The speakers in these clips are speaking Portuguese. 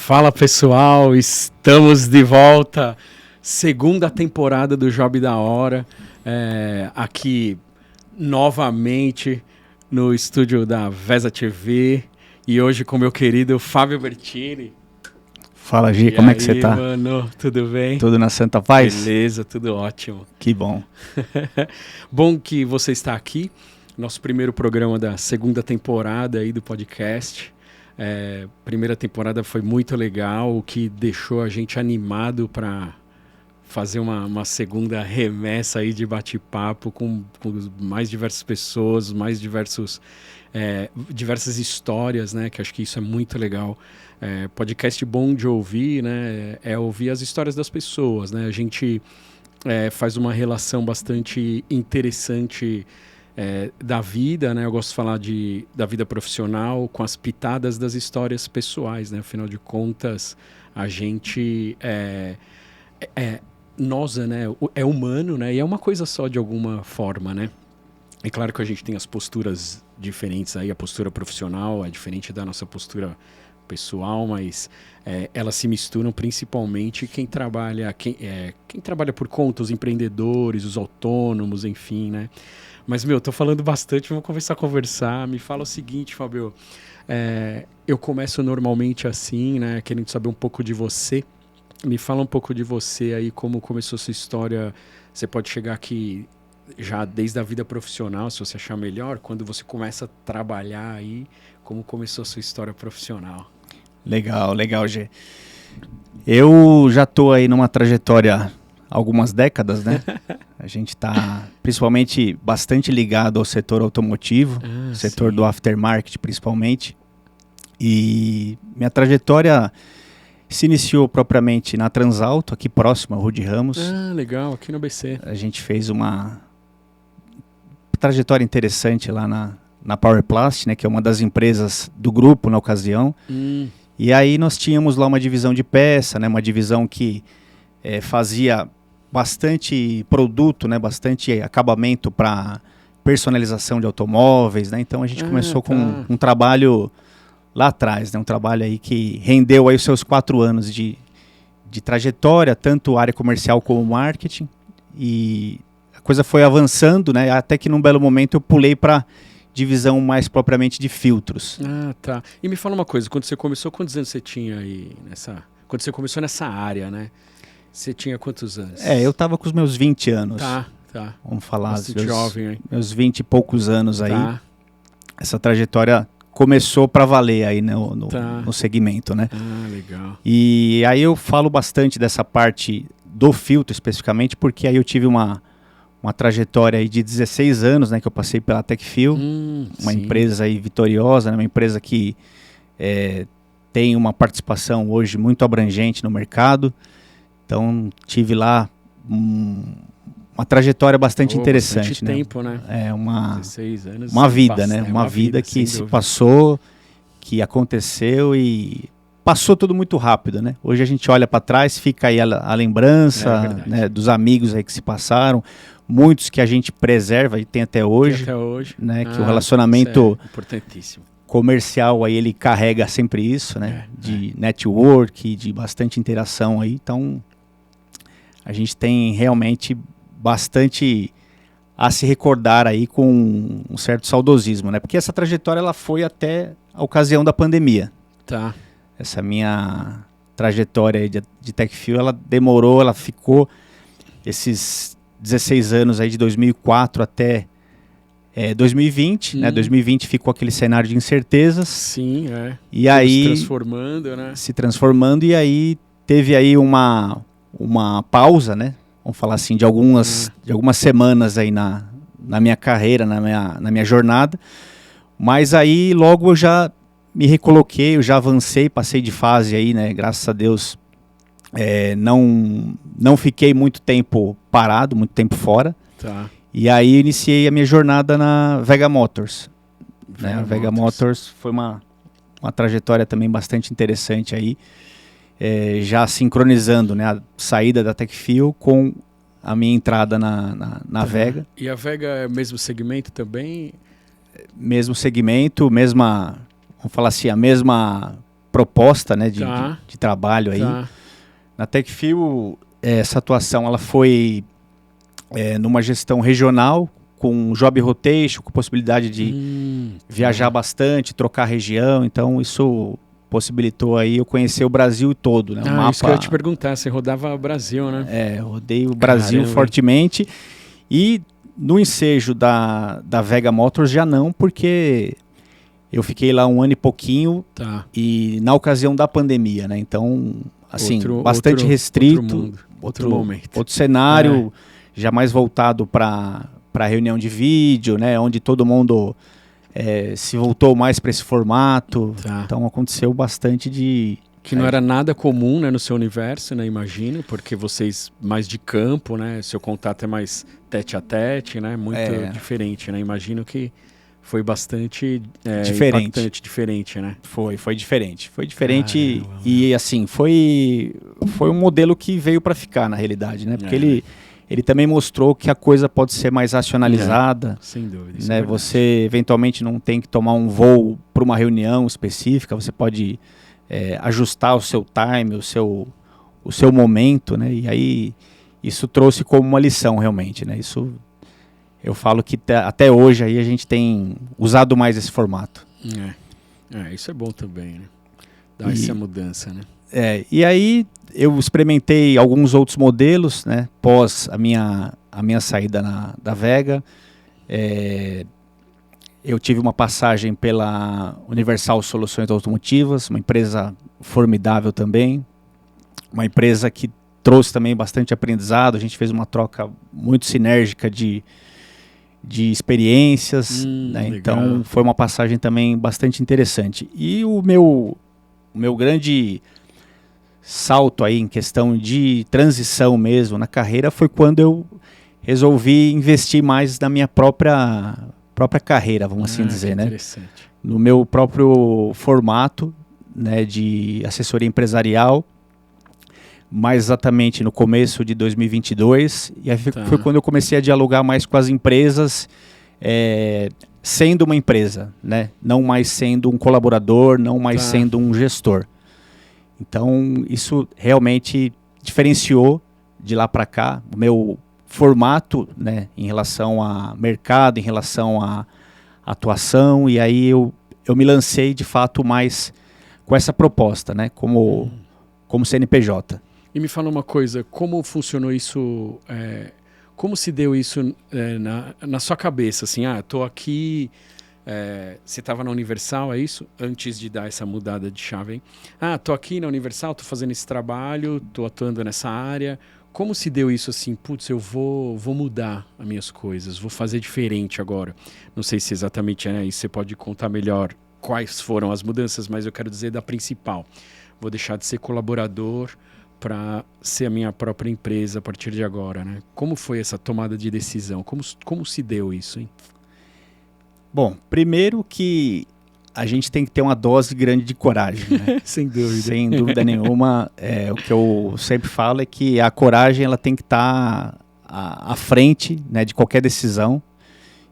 Fala pessoal, estamos de volta, segunda temporada do Job da Hora, aqui novamente no estúdio da Vesa TV e hoje com meu querido Fábio Bertini. Fala, Gi, como é que você tá? Mano, tudo bem? Tudo na santa paz? Beleza, tudo ótimo. Que bom. Bom que você está aqui, nosso primeiro programa da segunda temporada aí do podcast. Primeira temporada foi muito legal, o que deixou a gente animado para fazer uma segunda remessa aí de bate-papo com mais diversas pessoas, mais diversas histórias, né? Que acho que isso é muito legal. Podcast bom de ouvir, né? É ouvir as histórias das pessoas, né? A gente faz uma relação bastante interessante da vida, né? Eu gosto de falar da vida profissional com as pitadas das histórias pessoais, né? Afinal de contas, a gente nós, né? É humano, né? E é uma coisa só de alguma forma, né? É claro que a gente tem as posturas diferentes aí, a postura profissional é diferente da nossa postura pessoal, mas elas se misturam principalmente quem trabalha por conta, os empreendedores, os autônomos, enfim, né? Mas, tô falando bastante, vamos começar a conversar. Me fala o seguinte, Fábio, eu começo normalmente assim, né, querendo saber um pouco de você. Me fala um pouco de você aí, como começou a sua história. Você pode chegar aqui já desde a vida profissional, se você achar melhor, quando você começa a trabalhar aí, como começou a sua história profissional. Legal, Gê. Eu já tô aí numa trajetória há algumas décadas, né? A gente tá principalmente bastante ligado ao setor automotivo, setor do aftermarket principalmente. E minha trajetória se iniciou propriamente na Transalto, aqui próximo a Rude Ramos. Legal, aqui no BC. A gente fez uma trajetória interessante lá na Powerplast, né, que é uma das empresas do grupo na ocasião. E aí nós tínhamos lá uma divisão de peça, né, uma divisão que fazia bastante produto, né, bastante acabamento para personalização de automóveis, né? Então a gente começou com um trabalho lá atrás, né, um trabalho aí que rendeu aí os seus 4 anos de trajetória, tanto área comercial como marketing, e a coisa foi avançando, né, até que num belo momento eu pulei para divisão mais propriamente de filtros. Tá. E me fala uma coisa, quando você começou, quantos anos você tinha aí quando você começou nessa área, né? Você tinha quantos anos? Eu tava com os meus 20 anos. Tá. Vamos falar, jovem, hein? Meus 20 e poucos anos aí. Tá. Essa trajetória começou para valer aí no segmento, né? Legal. E aí eu falo bastante dessa parte do filtro especificamente, porque aí eu tive uma trajetória aí de 16 anos, né, que eu passei pela Techfil, uma empresa aí vitoriosa, né, uma empresa que tem uma participação hoje muito abrangente no mercado. Então tive lá uma trajetória bastante interessante. Bastante tempo, né? 16 anos. Uma vida, né? Uma vida que se passou, que aconteceu e passou tudo muito rápido, né? Hoje a gente olha para trás, fica aí a lembrança, né, dos amigos aí que se passaram, muitos que a gente preserva e tem até hoje, né? Que o relacionamento importantíssimo. Comercial aí ele carrega sempre isso, né? De network, de bastante interação aí. Então a gente tem realmente bastante a se recordar aí com um certo saudosismo, né? Porque essa trajetória ela foi até a ocasião da pandemia. Tá. Essa minha trajetória aí de Techfil, ela ficou esses 16 anos aí de 2004 até 2020, né? 2020 ficou aquele cenário de incertezas. Sim, E aí se transformando, né? Se transformando, e aí teve aí uma pausa, né? Vamos falar assim, de algumas semanas aí na minha carreira, na minha jornada. Mas aí logo eu já me recoloquei, eu já avancei, passei de fase aí, né? Graças a Deus, não fiquei muito tempo parado, muito tempo fora. Tá. E aí iniciei a minha jornada na Vega Motors. Né? A Vega Motors foi uma trajetória também bastante interessante aí. Já sincronizando, né, a saída da Techfil com a minha entrada na Vega. E a Vega é o mesmo segmento também? Mesmo segmento, vamos falar assim, a mesma proposta, né, Tá. de trabalho aí. Tá. Na Techfil, essa atuação ela foi numa gestão regional, com job rotation, com possibilidade de viajar bastante, trocar região. Então, isso possibilitou aí eu conhecer o Brasil todo, né? Isso que eu ia te perguntar, você rodava o Brasil, né? Rodei o Brasil Caramba. fortemente. E no ensejo da Vega Motors já não, porque eu fiquei lá 1 ano e pouquinho, e na ocasião da pandemia, né? Então, assim, bastante restrito, outro momento. Outro cenário, já mais voltado para reunião de vídeo, né? Onde todo mundo se voltou mais para esse formato. Então aconteceu bastante que não era nada comum, né, no seu universo, né, imagino, porque vocês mais de campo, né, seu contato é mais tete a tete, né, muito diferente, né, imagino que foi bastante impactante, diferente, né? Foi diferente. Foi diferente e assim, foi um modelo que veio para ficar na realidade, né? Porque ele também mostrou que a coisa pode ser mais racionalizada. Sem dúvida. Né? Você eventualmente não tem que tomar um voo para uma reunião específica, você pode ajustar o seu time, o seu momento, né? E aí isso trouxe como uma lição realmente, né? Isso eu falo que até hoje aí a gente tem usado mais esse formato. Isso é bom também, né? Dá essa mudança, né? E aí eu experimentei alguns outros modelos, né? Pós a minha saída da Vega. Eu tive uma passagem pela Universal Soluções Automotivas, uma empresa formidável também, uma empresa que trouxe também bastante aprendizado. A gente fez uma troca muito sinérgica de experiências, né? Então foi uma passagem também bastante interessante. E o meu grande salto aí em questão de transição mesmo na carreira foi quando eu resolvi investir mais na minha própria carreira, vamos assim dizer, né? No meu próprio formato, né, de assessoria empresarial, mais exatamente no começo de 2022, e aí foi quando eu comecei a dialogar mais com as empresas, sendo uma empresa, né? Não mais sendo um colaborador, não mais sendo um gestor. Então, isso realmente diferenciou de lá para cá o meu formato, né, em relação a mercado, em relação a atuação, e aí eu me lancei de fato mais com essa proposta, né, como CNPJ. E me fala uma coisa, como funcionou isso, como se deu isso na sua cabeça, assim, tô aqui, você estava na Universal, é isso? Antes de dar essa mudada de chave, hein? Tô aqui na Universal, tô fazendo esse trabalho, tô atuando nessa área. Como se deu isso assim, putz, eu vou mudar as minhas coisas, vou fazer diferente agora. Não sei se exatamente isso, você pode contar melhor quais foram as mudanças, mas eu quero dizer da principal. Vou deixar de ser colaborador para ser a minha própria empresa a partir de agora, né? Como foi essa tomada de decisão? Como se deu isso, hein? Bom, primeiro que a gente tem que ter uma dose grande de coragem, né? Sem dúvida. Sem dúvida nenhuma. O que eu sempre falo é que a coragem ela tem que estar à frente, né, de qualquer decisão.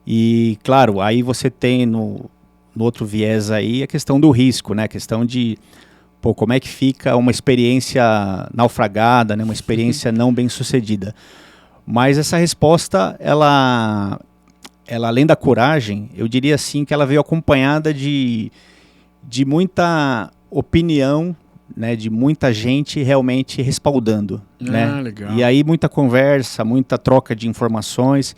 E, claro, aí você tem no outro viés aí a questão do risco, né? A questão de como é que fica uma experiência naufragada, né? Uma experiência não bem sucedida. Mas essa resposta, ela além da coragem, eu diria assim que ela veio acompanhada de muita opinião, né, de muita gente realmente respaldando, né? Legal. E aí muita conversa, muita troca de informações,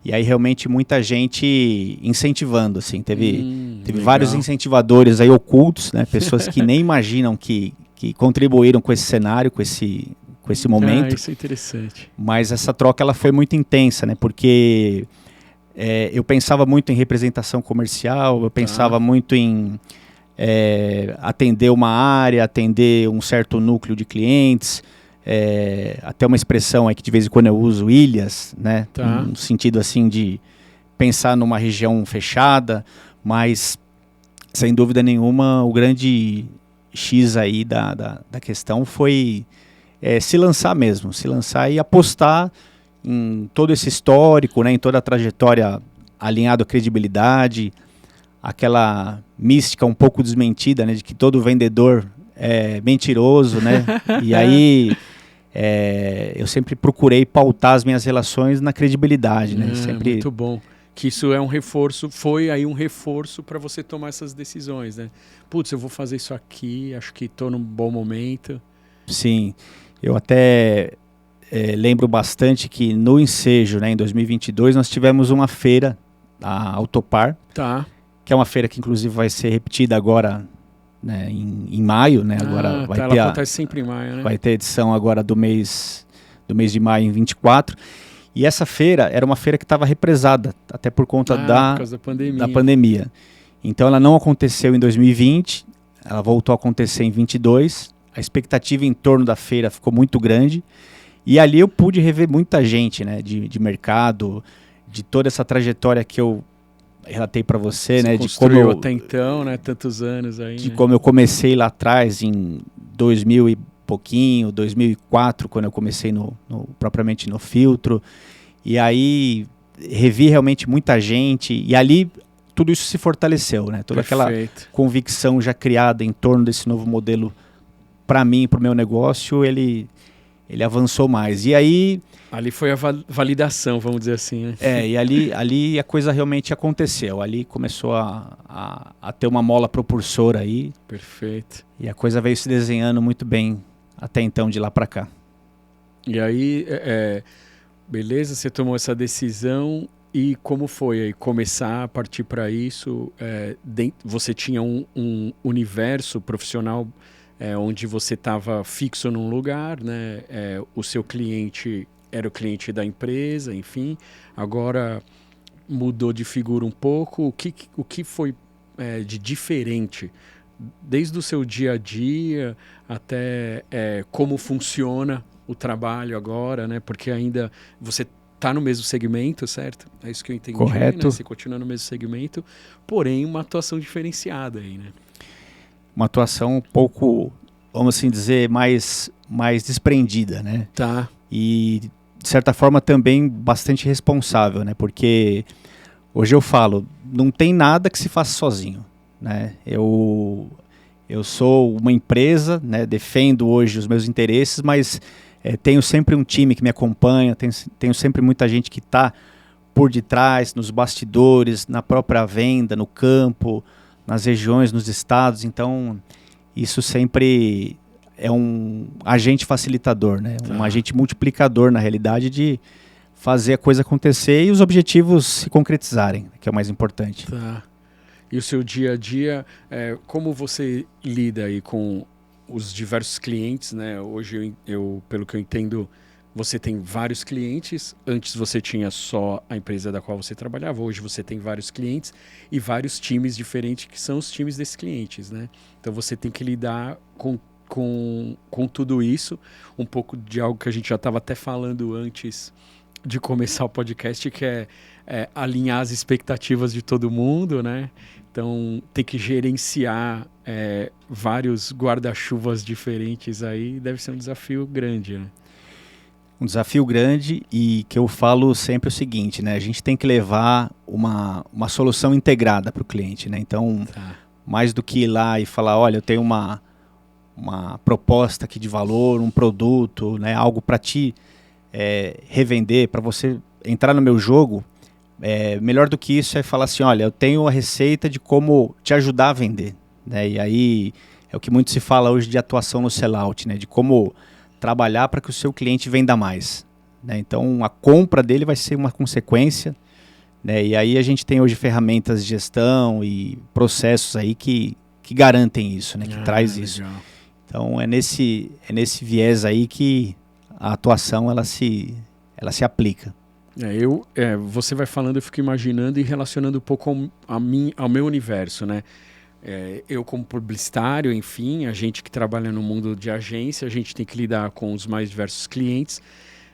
e aí realmente muita gente incentivando, assim, teve vários incentivadores aí ocultos, né, pessoas que nem imaginam que contribuíram com esse cenário, com esse momento. Isso é interessante. Mas essa troca ela foi muito intensa, né, porque eu pensava muito em representação comercial, eu pensava muito em atender uma área, atender um certo núcleo de clientes, até uma expressão que de vez em quando eu uso, ilhas, né? No sentido assim de pensar numa região fechada, mas sem dúvida nenhuma o grande X aí da questão foi se lançar mesmo, se lançar e apostar em todo esse histórico, né, em toda a trajetória alinhado à credibilidade, aquela mística um pouco desmentida, né, de que todo vendedor é mentiroso, né? E aí eu sempre procurei pautar as minhas relações na credibilidade, né? Sempre... Muito bom. Que isso é um reforço, foi aí um reforço para você tomar essas decisões, né? Putz, eu vou fazer isso aqui, acho que estou num bom momento. Sim, eu até lembro bastante que no Ensejo, né, em 2022, nós tivemos uma feira, a Autopar, Tá. que é uma feira que inclusive vai ser repetida agora, né, em maio, né? Agora vai ela ter acontece sempre em maio, né? vai ter edição agora do mês de maio em 24. E essa feira era uma feira que estava represada, até por conta por causa da pandemia. Então ela não aconteceu em 2020, ela voltou a acontecer em 22. A expectativa em torno da feira ficou muito grande. E ali eu pude rever muita gente, né, de mercado, de toda essa trajetória que eu relatei para você, né, de como eu até então, né, tantos anos aí, de como eu comecei lá atrás em 2000 e pouquinho, 2004, quando eu comecei propriamente no filtro. E aí revi realmente muita gente e ali tudo isso se fortaleceu, né? Toda aquela convicção já criada em torno desse novo modelo para mim, para o meu negócio, ele avançou mais. E aí... Ali foi a validação, vamos dizer assim, né? E ali a coisa realmente aconteceu. Ali começou a ter uma mola propulsora aí. Perfeito. E a coisa veio se desenhando muito bem até então, de lá para cá. E aí, beleza, você tomou essa decisão e como foi aí começar a partir para isso? Você tinha um universo profissional onde você estava fixo num lugar, né? O seu cliente era o cliente da empresa, enfim. Agora mudou de figura um pouco. O que foi de diferente? Desde o seu dia a dia até como funciona o trabalho agora, né? Porque ainda você está no mesmo segmento, certo? É isso que eu entendi. Correto. Né? Você continua no mesmo segmento, porém uma atuação diferenciada aí, né? Uma atuação um pouco, vamos assim dizer, mais desprendida, né? Tá. E, de certa forma, também bastante responsável, né? Porque hoje eu falo, não tem nada que se faça sozinho, né? Eu sou uma empresa, né? Defendo hoje os meus interesses, mas tenho sempre um time que me acompanha, tenho sempre muita gente que está por detrás, nos bastidores, na própria venda, no campo, nas regiões, nos estados. Então, isso sempre é um agente facilitador, né? Um agente multiplicador, na realidade, de fazer a coisa acontecer e os objetivos se concretizarem, que é o mais importante. Tá. E o seu dia a dia, como você lida aí com os diversos clientes, né? Hoje, pelo que eu entendo, você tem vários clientes. Antes você tinha só a empresa da qual você trabalhava. Hoje você tem vários clientes e vários times diferentes que são os times desses clientes, né? Então você tem que lidar com tudo isso. Um pouco de algo que a gente já estava até falando antes de começar o podcast, que é alinhar as expectativas de todo mundo, né? Então, ter que gerenciar vários guarda-chuvas diferentes aí deve ser um desafio grande, né? Um desafio grande e que eu falo sempre o seguinte, né? A gente tem que levar uma solução integrada para o cliente, né? Então, mais do que ir lá e falar, olha, eu tenho uma proposta aqui de valor, um produto, né? Algo para te revender, para você entrar no meu jogo, melhor do que isso é falar assim, olha, eu tenho a receita de como te ajudar a vender, né? E aí é o que muito se fala hoje de atuação no sellout, né? De como trabalhar para que o seu cliente venda mais, né? Então a compra dele vai ser uma consequência, né? E aí a gente tem hoje ferramentas de gestão e processos aí que garantem isso, né? Que traz isso. Então é nesse viés aí que a atuação ela se aplica. Você vai falando, eu fico imaginando e relacionando um pouco ao meu universo, né? Eu como publicitário, enfim, a gente que trabalha no mundo de agência, a gente tem que lidar com os mais diversos clientes,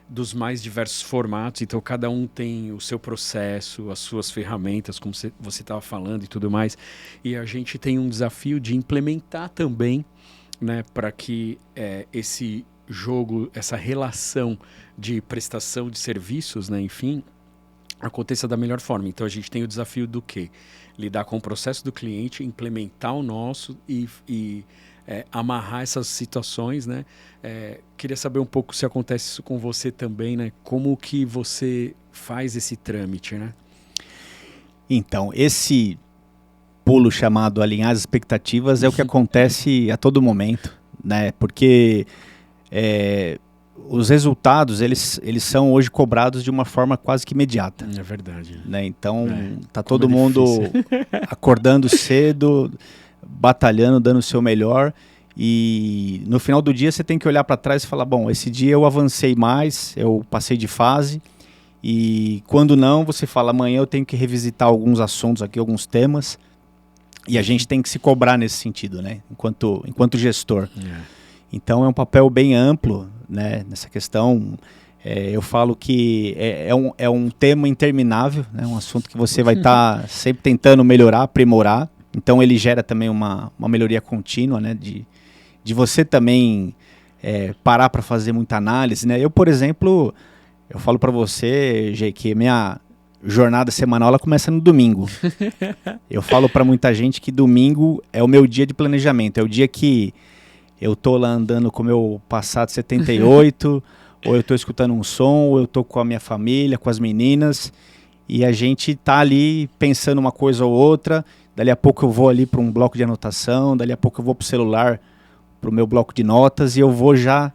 dos mais diversos formatos, então cada um tem o seu processo, as suas ferramentas, como você estava falando e tudo mais, e a gente tem um desafio de implementar também, né, para que esse jogo, essa relação de prestação de serviços, né, enfim, aconteça da melhor forma. Então a gente tem o desafio do quê? Lidar com o processo do cliente, implementar o nosso e amarrar essas situações, né? Queria saber um pouco se acontece isso com você também, né? Como que você faz esse trâmite, né? Então, esse pulo chamado alinhar as expectativas é o que acontece a todo momento, né? Porque os resultados, eles são hoje cobrados de uma forma quase que imediata. É verdade. Né? Então, tá todo mundo acordando cedo, batalhando, dando o seu melhor, e no final do dia você tem que olhar para trás e falar, bom, esse dia eu avancei mais, eu passei de fase, e quando não, você fala, amanhã eu tenho que revisitar alguns assuntos aqui, alguns temas, e a gente tem que se cobrar nesse sentido, né? Enquanto gestor. Então é um papel bem amplo, né? Nessa questão. Eu falo que é um tema interminável, né? Um assunto que você vai estar sempre tentando melhorar, aprimorar. Então ele gera também uma melhoria contínua, né? De você também parar para fazer muita análise, né? Eu, por exemplo, eu falo para você, Gê, que minha jornada semanal ela começa no domingo. Eu falo para muita gente que domingo é o meu dia de planejamento, é o dia que eu tô lá andando com o meu Passat 78, ou eu tô escutando um som, ou eu tô com a minha família, com as meninas, e a gente tá ali pensando uma coisa ou outra, dali a pouco eu vou ali para um bloco de anotação, dali a pouco eu vou pro celular, pro meu bloco de notas, e eu vou já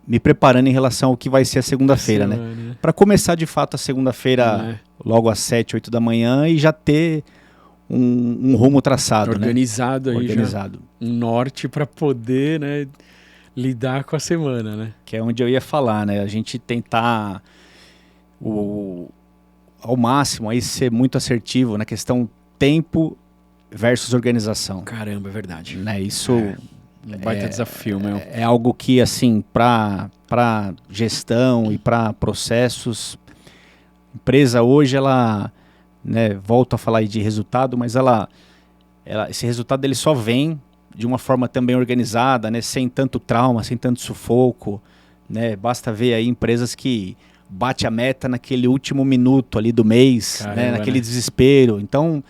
me preparando em relação ao que vai ser a segunda-feira, né? Para começar de fato a segunda-feira logo às 7, 8 da manhã e já ter um rumo traçado, organizado, né? Aí organizado. Um norte para poder, né, lidar com a semana, né? Que é onde eu ia falar, né? A gente tentar ao máximo aí ser muito assertivo na questão tempo versus organização. Caramba, é verdade. Né? Isso um baita desafio, meu. É algo que, assim, para gestão e para processos, a empresa hoje, ela, né, volto a falar aí de resultado, mas esse resultado ele só vem de uma forma também organizada, né, sem tanto trauma, sem tanto sufoco, né? Basta ver aí empresas que bate a meta naquele último minuto ali do mês, caramba, né, naquele desespero. Então,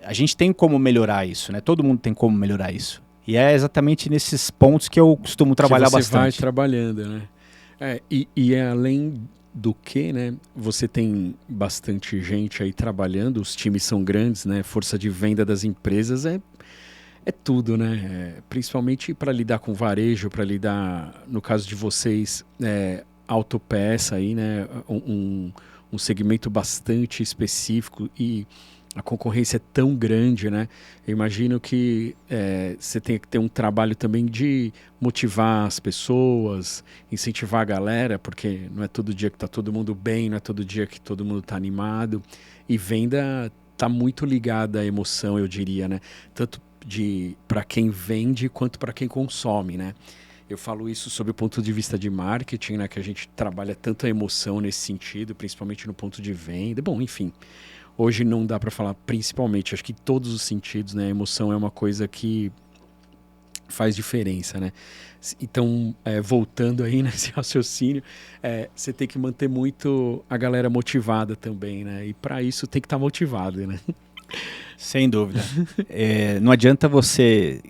a gente tem como melhorar isso, né? Todo mundo tem como melhorar isso. E é exatamente nesses pontos que eu costumo trabalhar bastante. Você vai trabalhando, né? E além do que, né? Você tem bastante gente aí trabalhando, os times são grandes, né? Força de venda das empresas é tudo, né? Principalmente para lidar com varejo, para lidar, no caso de vocês, autopeça aí, né? Um segmento bastante específico e a concorrência é tão grande, né? Eu imagino que você tem que ter um trabalho também de motivar as pessoas, incentivar a galera, porque não é todo dia que está todo mundo bem, não é todo dia que todo mundo está animado. E venda está muito ligada à emoção, eu diria, né? Tanto para quem vende quanto para quem consome, né? Eu falo isso sob o ponto de vista de marketing, né? Que a gente trabalha tanto a emoção nesse sentido, principalmente no ponto de venda. Bom, enfim... Hoje não dá para falar principalmente, acho que em todos os sentidos, né? A emoção é uma coisa que faz diferença, né? Então, voltando aí nesse raciocínio, você tem que manter muito a galera motivada também, né? E para isso tem que estar motivado, né? Sem dúvida. Não adianta você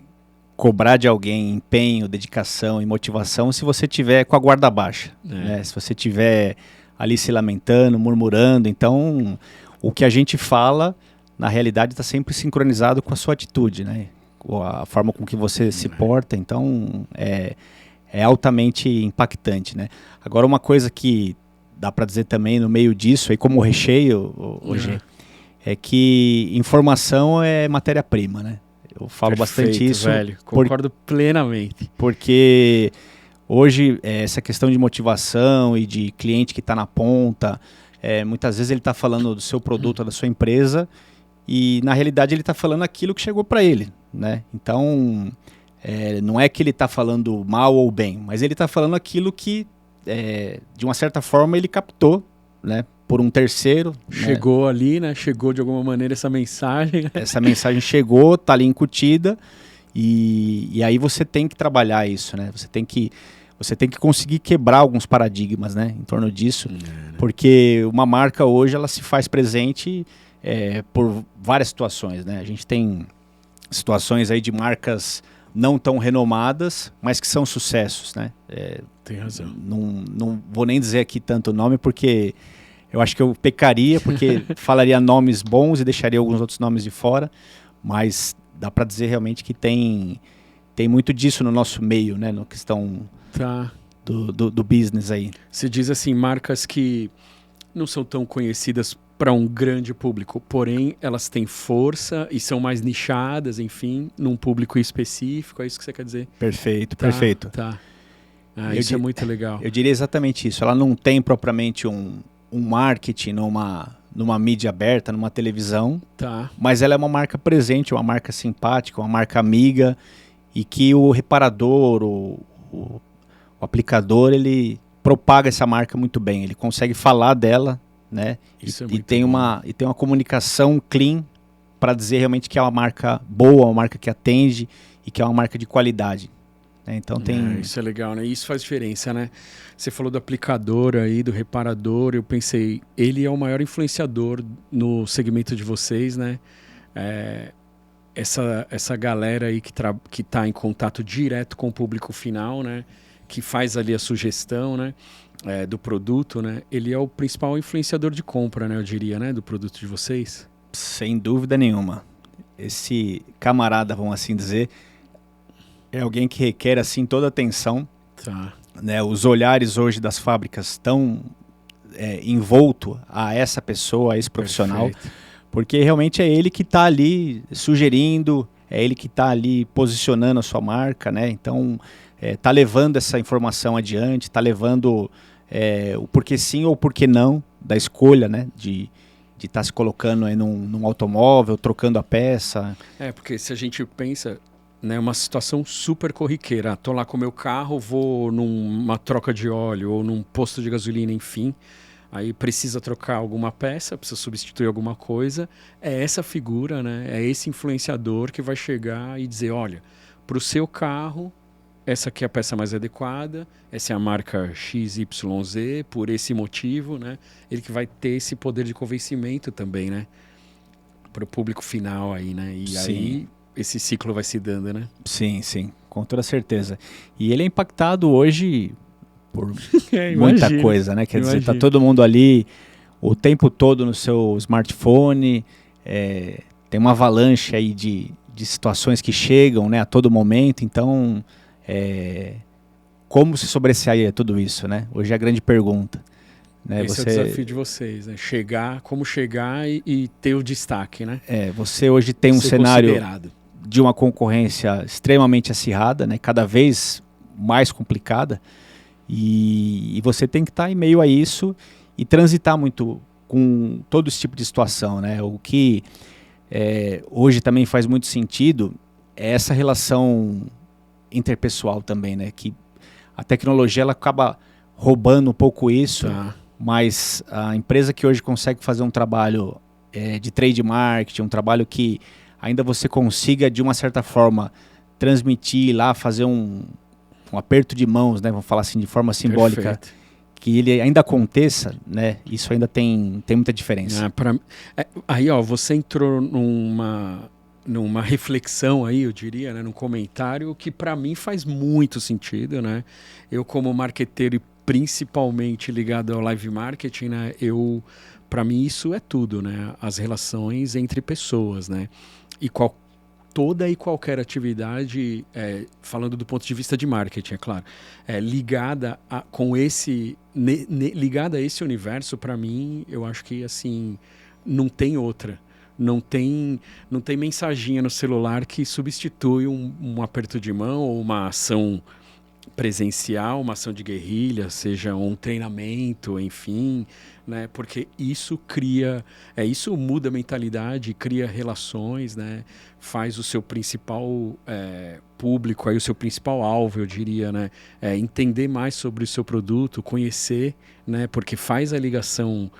cobrar de alguém empenho, dedicação e motivação se você tiver com a guarda baixa, né? Se você tiver ali se lamentando, murmurando, então... O que a gente fala, na realidade, está sempre sincronizado com a sua atitude, né? A forma com que você se porta, então é altamente impactante, né? Agora, uma coisa que dá para dizer também no meio disso, aí como recheio, hoje, é que informação é matéria-prima, né? Eu falo bastante isso. Velho. Concordo plenamente. Porque hoje, essa questão de motivação e de cliente que está na ponta... muitas vezes ele está falando do seu produto, da sua empresa, e na realidade ele está falando aquilo que chegou para ele, né? Então, não é que ele está falando mal ou bem, mas ele está falando aquilo que, de uma certa forma, ele captou, né? Por um terceiro. Chegou, né? Ali, né? Chegou de alguma maneira essa mensagem. Essa mensagem chegou, está ali incutida, e aí você tem que trabalhar isso, né? Você tem que você tem que conseguir quebrar alguns paradigmas, né, em torno disso, porque uma marca hoje ela se faz presente por várias situações, né? A gente tem situações aí de marcas não tão renomadas, mas que são sucessos, né? Tem razão. Não vou nem dizer aqui tanto nome, porque eu acho que eu pecaria, porque falaria nomes bons e deixaria alguns outros nomes de fora, mas dá para dizer realmente que tem muito disso no nosso meio, né? Na questão do business aí. Você diz assim, marcas que não são tão conhecidas para um grande público, porém elas têm força e são mais nichadas, enfim, num público específico, é isso que você quer dizer? Perfeito, perfeito. Tá. Isso é muito legal. Eu diria exatamente isso. Ela não tem propriamente um marketing numa mídia aberta, numa televisão, mas ela é uma marca presente, uma marca simpática, uma marca amiga, e que o reparador, o aplicador, ele propaga essa marca muito bem, ele consegue falar dela, né? E tem uma comunicação clean para dizer realmente que é uma marca boa, uma marca que atende e que é uma marca de qualidade. Então isso é legal, né? Isso faz diferença, né? Você falou do aplicador aí, do reparador, eu pensei, ele é o maior influenciador no segmento de vocês, né? Essa galera aí que tá em contato direto com o público final, né? Que faz ali a sugestão, né? Do produto, né? Ele é o principal influenciador de compra, né? Eu diria, né? Do produto de vocês. Sem dúvida nenhuma. Esse camarada, vamos assim dizer, é alguém que requer assim toda a atenção. Né? Os olhares hoje das fábricas estão envolto a essa pessoa, a esse profissional. Perfeito. Porque realmente é ele que está ali sugerindo, é ele que está ali posicionando a sua marca, né? Então, está levando essa informação adiante, está levando o porquê sim ou porquê não da escolha, né? De estar se colocando aí num automóvel, trocando a peça. Porque se a gente pensa, né, uma situação super corriqueira, tô lá com o meu carro, vou numa troca de óleo ou num posto de gasolina, enfim, aí precisa trocar alguma peça, precisa substituir alguma coisa, é essa figura, né, é esse influenciador que vai chegar e dizer, olha, para o seu carro, essa aqui é a peça mais adequada, essa é a marca XYZ, por esse motivo, né, ele que vai ter esse poder de convencimento também, né, para o público final aí, né, e Sim. Aí esse ciclo vai se dando, né? Sim, sim, com toda certeza. E ele é impactado hoje por muita coisa, né? Quer dizer, tá todo mundo ali o tempo todo no seu smartphone, tem uma avalanche aí de situações que chegam, né, a todo momento, então como se sobressair a tudo isso, né? Hoje é a grande pergunta. Né? Esse é o desafio de vocês, né? Como chegar e ter o destaque, né? Você hoje tem um cenário de uma concorrência extremamente acirrada, né? Cada vez mais complicada, e você tem que estar em meio a isso e transitar muito com todo esse tipo de situação, né? O que hoje também faz muito sentido é essa relação interpessoal também, né? Que a tecnologia ela acaba roubando um pouco isso, mas a empresa que hoje consegue fazer um trabalho de trade marketing, um trabalho que ainda você consiga, de uma certa forma, transmitir lá, fazer um aperto de mãos, né? Vamos falar assim, de forma simbólica. Perfeito. Que ele ainda aconteça, né? Isso ainda tem muita diferença. Aí, ó, você entrou numa reflexão aí, eu diria, né? Num comentário que para mim faz muito sentido, né? Eu como marqueteiro e principalmente ligado ao live marketing, né? Para mim isso é tudo, né? As relações entre pessoas, né? E toda e qualquer atividade, falando do ponto de vista de marketing, é claro, ligada a esse universo, para mim, eu acho que assim não tem outra. Não tem mensaginha no celular que substitui um aperto de mão ou uma ação presencial, uma ação de guerrilha, seja um treinamento, enfim, né? Porque isso isso muda a mentalidade, cria relações, né? Faz o seu principal público, aí o seu principal alvo, eu diria, né? Entender mais sobre o seu produto, conhecer, né? Porque faz a ligação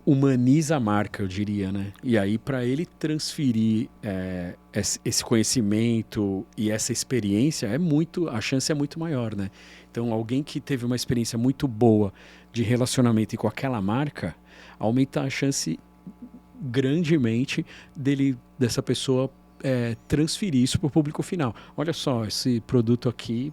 humaniza a marca, eu diria, né? E aí, para ele transferir esse conhecimento e essa experiência, a chance é muito maior, né? Então, alguém que teve uma experiência muito boa de relacionamento com aquela marca, aumenta a chance grandemente dessa pessoa transferir isso para o público final. Olha só, esse produto aqui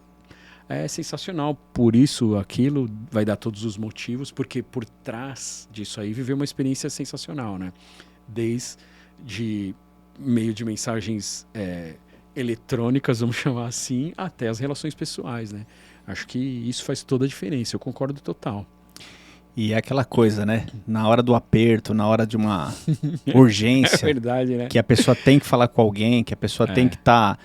é sensacional, por isso, aquilo, vai dar todos os motivos, porque por trás disso aí viveu uma experiência sensacional, né? Desde meio de mensagens eletrônicas, vamos chamar assim, até as relações pessoais, né? Acho que isso faz toda a diferença, eu concordo total. E é aquela coisa, né? Na hora do aperto, na hora de uma urgência, É verdade, né? que a pessoa tem que falar com alguém, que a pessoa tem que estar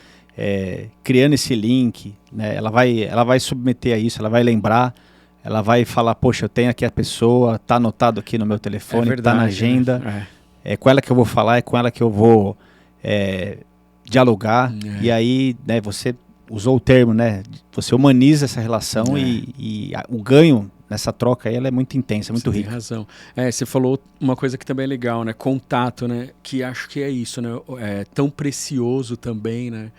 criando esse link, né? Ela vai submeter a isso, ela vai lembrar, ela vai falar, poxa, eu tenho aqui a pessoa, tá anotado aqui no meu telefone, tá na agenda, né? É com ela que eu vou falar, é com ela que eu vou dialogar, e aí, né, você usou o termo, né? Você humaniza essa relação e o ganho nessa troca aí, ela é muito intensa, muito rica. Tem razão. Você falou uma coisa que também é legal, né? Contato, né? Que acho que é isso, né? É tão precioso também, né?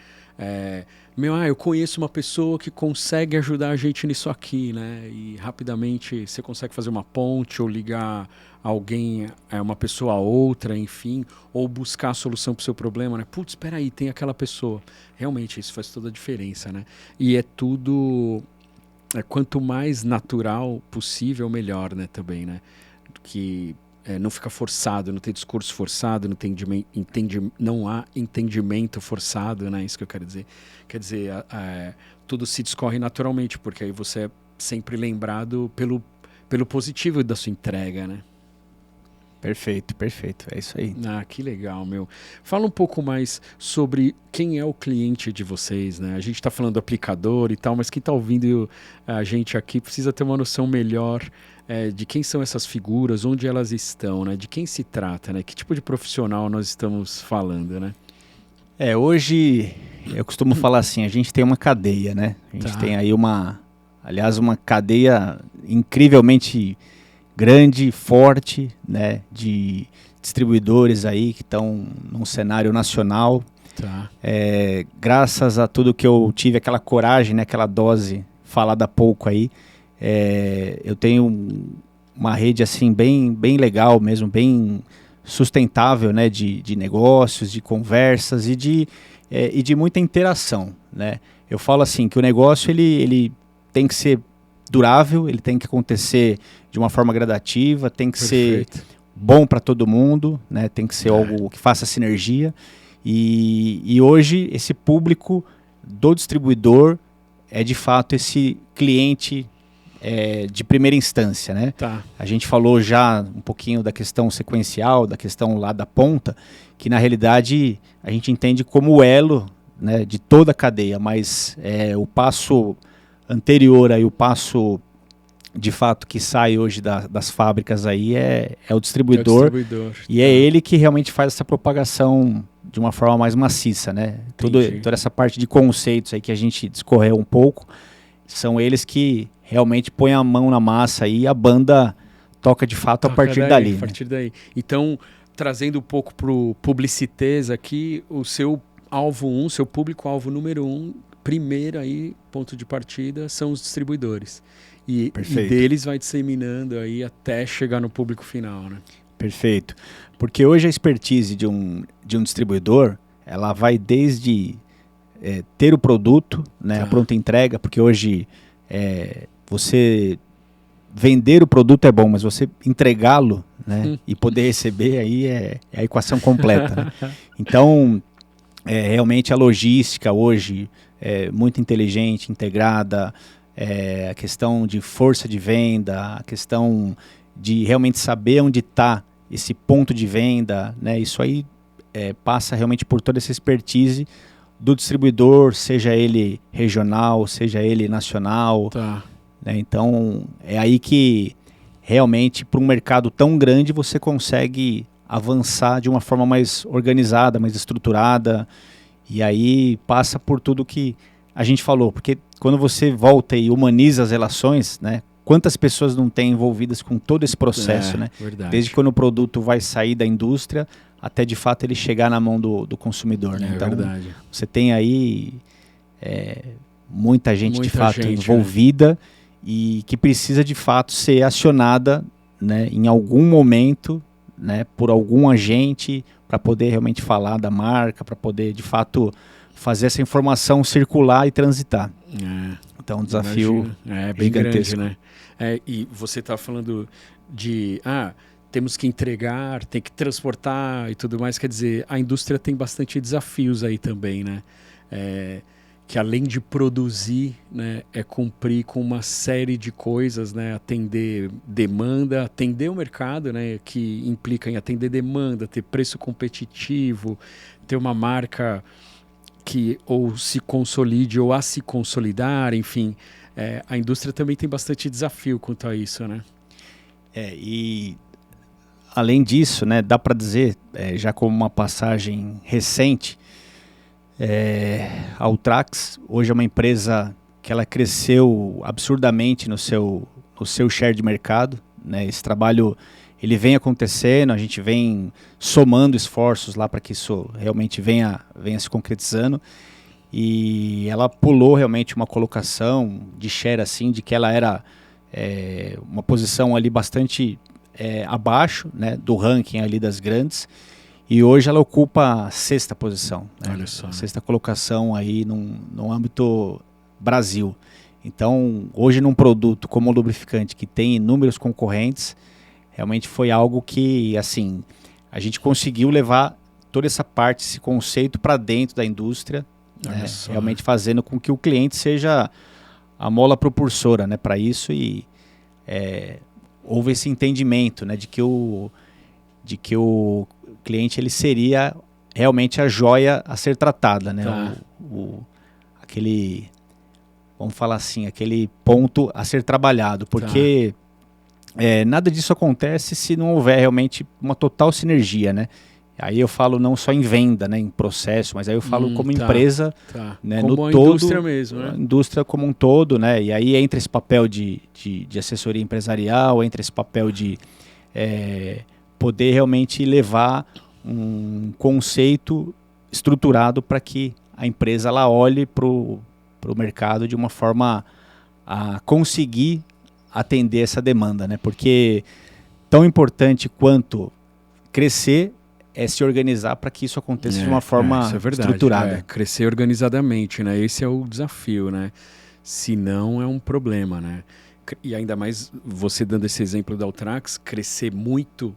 Eu conheço uma pessoa que consegue ajudar a gente nisso aqui, né? E rapidamente você consegue fazer uma ponte ou ligar alguém, uma pessoa a outra, enfim, ou buscar a solução para o seu problema, né? Putz, espera aí, tem aquela pessoa. Realmente, isso faz toda a diferença, né? E é tudo... quanto mais natural possível, melhor, né, também, né? Que não fica forçado, não tem discurso forçado, não há entendimento forçado, né? Isso que eu quero dizer. Quer dizer, tudo se discorre naturalmente, porque aí você é sempre lembrado pelo positivo da sua entrega, né? Perfeito, perfeito. É isso aí. Que legal, meu. Fala um pouco mais sobre quem é o cliente de vocês, né? A gente está falando do aplicador e tal, mas quem está ouvindo a gente aqui precisa ter uma noção melhor de quem são essas figuras, onde elas estão, né? De quem se trata, né? Que tipo de profissional nós estamos falando, né? Hoje, eu costumo falar assim, a gente tem uma cadeia, né? A gente tem aí uma cadeia incrivelmente grande, forte, né, de distribuidores aí que estão num cenário nacional. Graças a tudo que eu tive, aquela coragem, né, aquela dose falada há pouco aí, eu tenho uma rede assim bem legal mesmo, bem sustentável, né, de negócios, de conversas e de muita interação, né? Eu falo assim que o negócio ele tem que ser durável, ele tem que acontecer de uma forma gradativa, tem que ser bom para todo mundo, né? Tem que ser algo que faça sinergia. E hoje esse público do distribuidor é de fato esse cliente de primeira instância, né? A gente falou já um pouquinho da questão sequencial, da questão lá da ponta, que na realidade a gente entende como o elo, né, de toda a cadeia, mas o passo anterior aí, o passo de fato que sai hoje das fábricas aí é o distribuidor, e é ele que realmente faz essa propagação de uma forma mais maciça, né? Toda essa parte de conceitos aí que a gente discorreu um pouco, são eles que realmente põem a mão na massa aí e a banda toca de fato a partir dali. A partir daí. Então, trazendo um pouco pro Publicitez aqui, o seu alvo 1, seu público-alvo número 1, primeiro aí, ponto de partida, são os distribuidores. E deles vai disseminando aí até chegar no público final, né? Perfeito. Porque hoje a expertise de um distribuidor, ela vai desde ter o produto, né, a pronta entrega, porque hoje você vender o produto é bom, mas você entregá-lo, né, e poder receber aí é a equação completa, né? Então, realmente a logística hoje é muito inteligente, integrada, a questão de força de venda, a questão de realmente saber onde está esse ponto de venda, né? Isso aí passa realmente por toda essa expertise do distribuidor, seja ele regional, seja ele nacional. Né? Então, é aí que realmente para um mercado tão grande você consegue avançar de uma forma mais organizada, mais estruturada, e aí passa por tudo que a gente falou, porque quando você volta e humaniza as relações, né, quantas pessoas não tem envolvidas com todo esse processo, né? Verdade. Desde quando o produto vai sair da indústria até de fato ele chegar na mão do consumidor, né? Então, verdade. você tem aí muita gente de fato envolvida, né? E que precisa de fato ser acionada, né, em algum momento, né, por algum agente para poder realmente falar da marca, para poder de fato fazer essa informação circular e transitar. Então, um desafio bem gigantesco, grande, né? E você está falando de temos que entregar, tem que transportar e tudo mais. Quer dizer, a indústria tem bastante desafios aí também, né? Que além de produzir, né, é cumprir com uma série de coisas, né, atender demanda, atender o mercado, né, que implica em atender demanda, ter preço competitivo, ter uma marca que ou se consolide ou a se consolidar, enfim. A indústria também tem bastante desafio quanto a isso, né? E além disso, né, dá para dizer, já como uma passagem recente, a Ultrax hoje é uma empresa que ela cresceu absurdamente no seu share de mercado, né? Esse trabalho ele vem acontecendo, a gente vem somando esforços lá para que isso realmente venha se concretizando, e ela pulou realmente uma colocação de share assim, de que ela era uma posição ali bastante abaixo, né, do ranking ali das grandes. E hoje ela ocupa a 6ª posição, né? Olha só. A 6ª colocação aí no âmbito Brasil. Então, hoje num produto como o lubrificante, que tem inúmeros concorrentes, realmente foi algo que, assim, a gente conseguiu levar toda essa parte, esse conceito para dentro da indústria, né? Realmente fazendo com que o cliente seja a mola propulsora, né, para isso, e houve esse entendimento, né, de que o cliente ele seria realmente a joia a ser tratada, né? Aquele, vamos falar assim, aquele ponto a ser trabalhado, porque nada disso acontece se não houver realmente uma total sinergia, né? Aí eu falo não só em venda, né, em processo, mas aí eu falo como empresa, né, como no a todo, indústria mesmo, né? A indústria como um todo, né? E aí entra esse papel de assessoria empresarial, entra esse papel de poder realmente levar um conceito estruturado para que a empresa ela olhe para o mercado de uma forma a conseguir atender essa demanda, né? Porque tão importante quanto crescer é se organizar para que isso aconteça de uma forma isso é verdade, estruturada. Crescer organizadamente, né? Esse é o desafio, né? Se não, é um problema, né? E ainda mais você dando esse exemplo da Ultrax, crescer muito.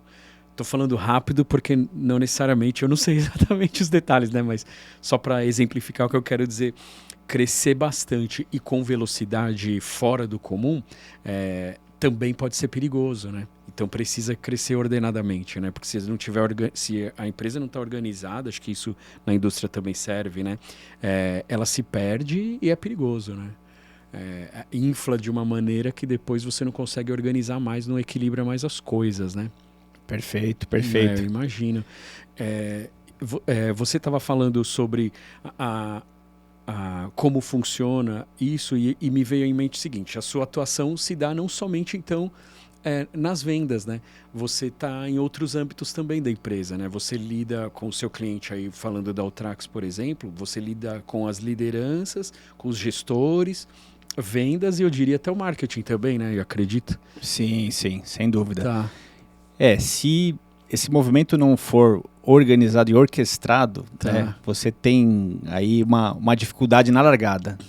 Estou falando rápido porque não necessariamente, eu não sei exatamente os detalhes, né? Mas só para exemplificar o que eu quero dizer, crescer bastante e com velocidade fora do comum também pode ser perigoso, né? Então precisa crescer ordenadamente, né? Porque se não tiver se a empresa não está organizada, acho que isso na indústria também serve, né? Ela se perde e é perigoso, né? Infla de uma maneira que depois você não consegue organizar mais, não equilibra mais as coisas, né? Perfeito, perfeito. Eu imagino. Você estava falando sobre como funciona isso e me veio em mente o seguinte: a sua atuação se dá não somente então nas vendas, né? Você está em outros âmbitos também da empresa, né? Você lida com o seu cliente aí, falando da Ultrax, por exemplo, você lida com as lideranças, com os gestores, vendas e eu diria até o marketing também, né? Eu acredito. Sim, sem dúvida. Se esse movimento não for organizado e orquestrado, né, você tem aí uma dificuldade na largada,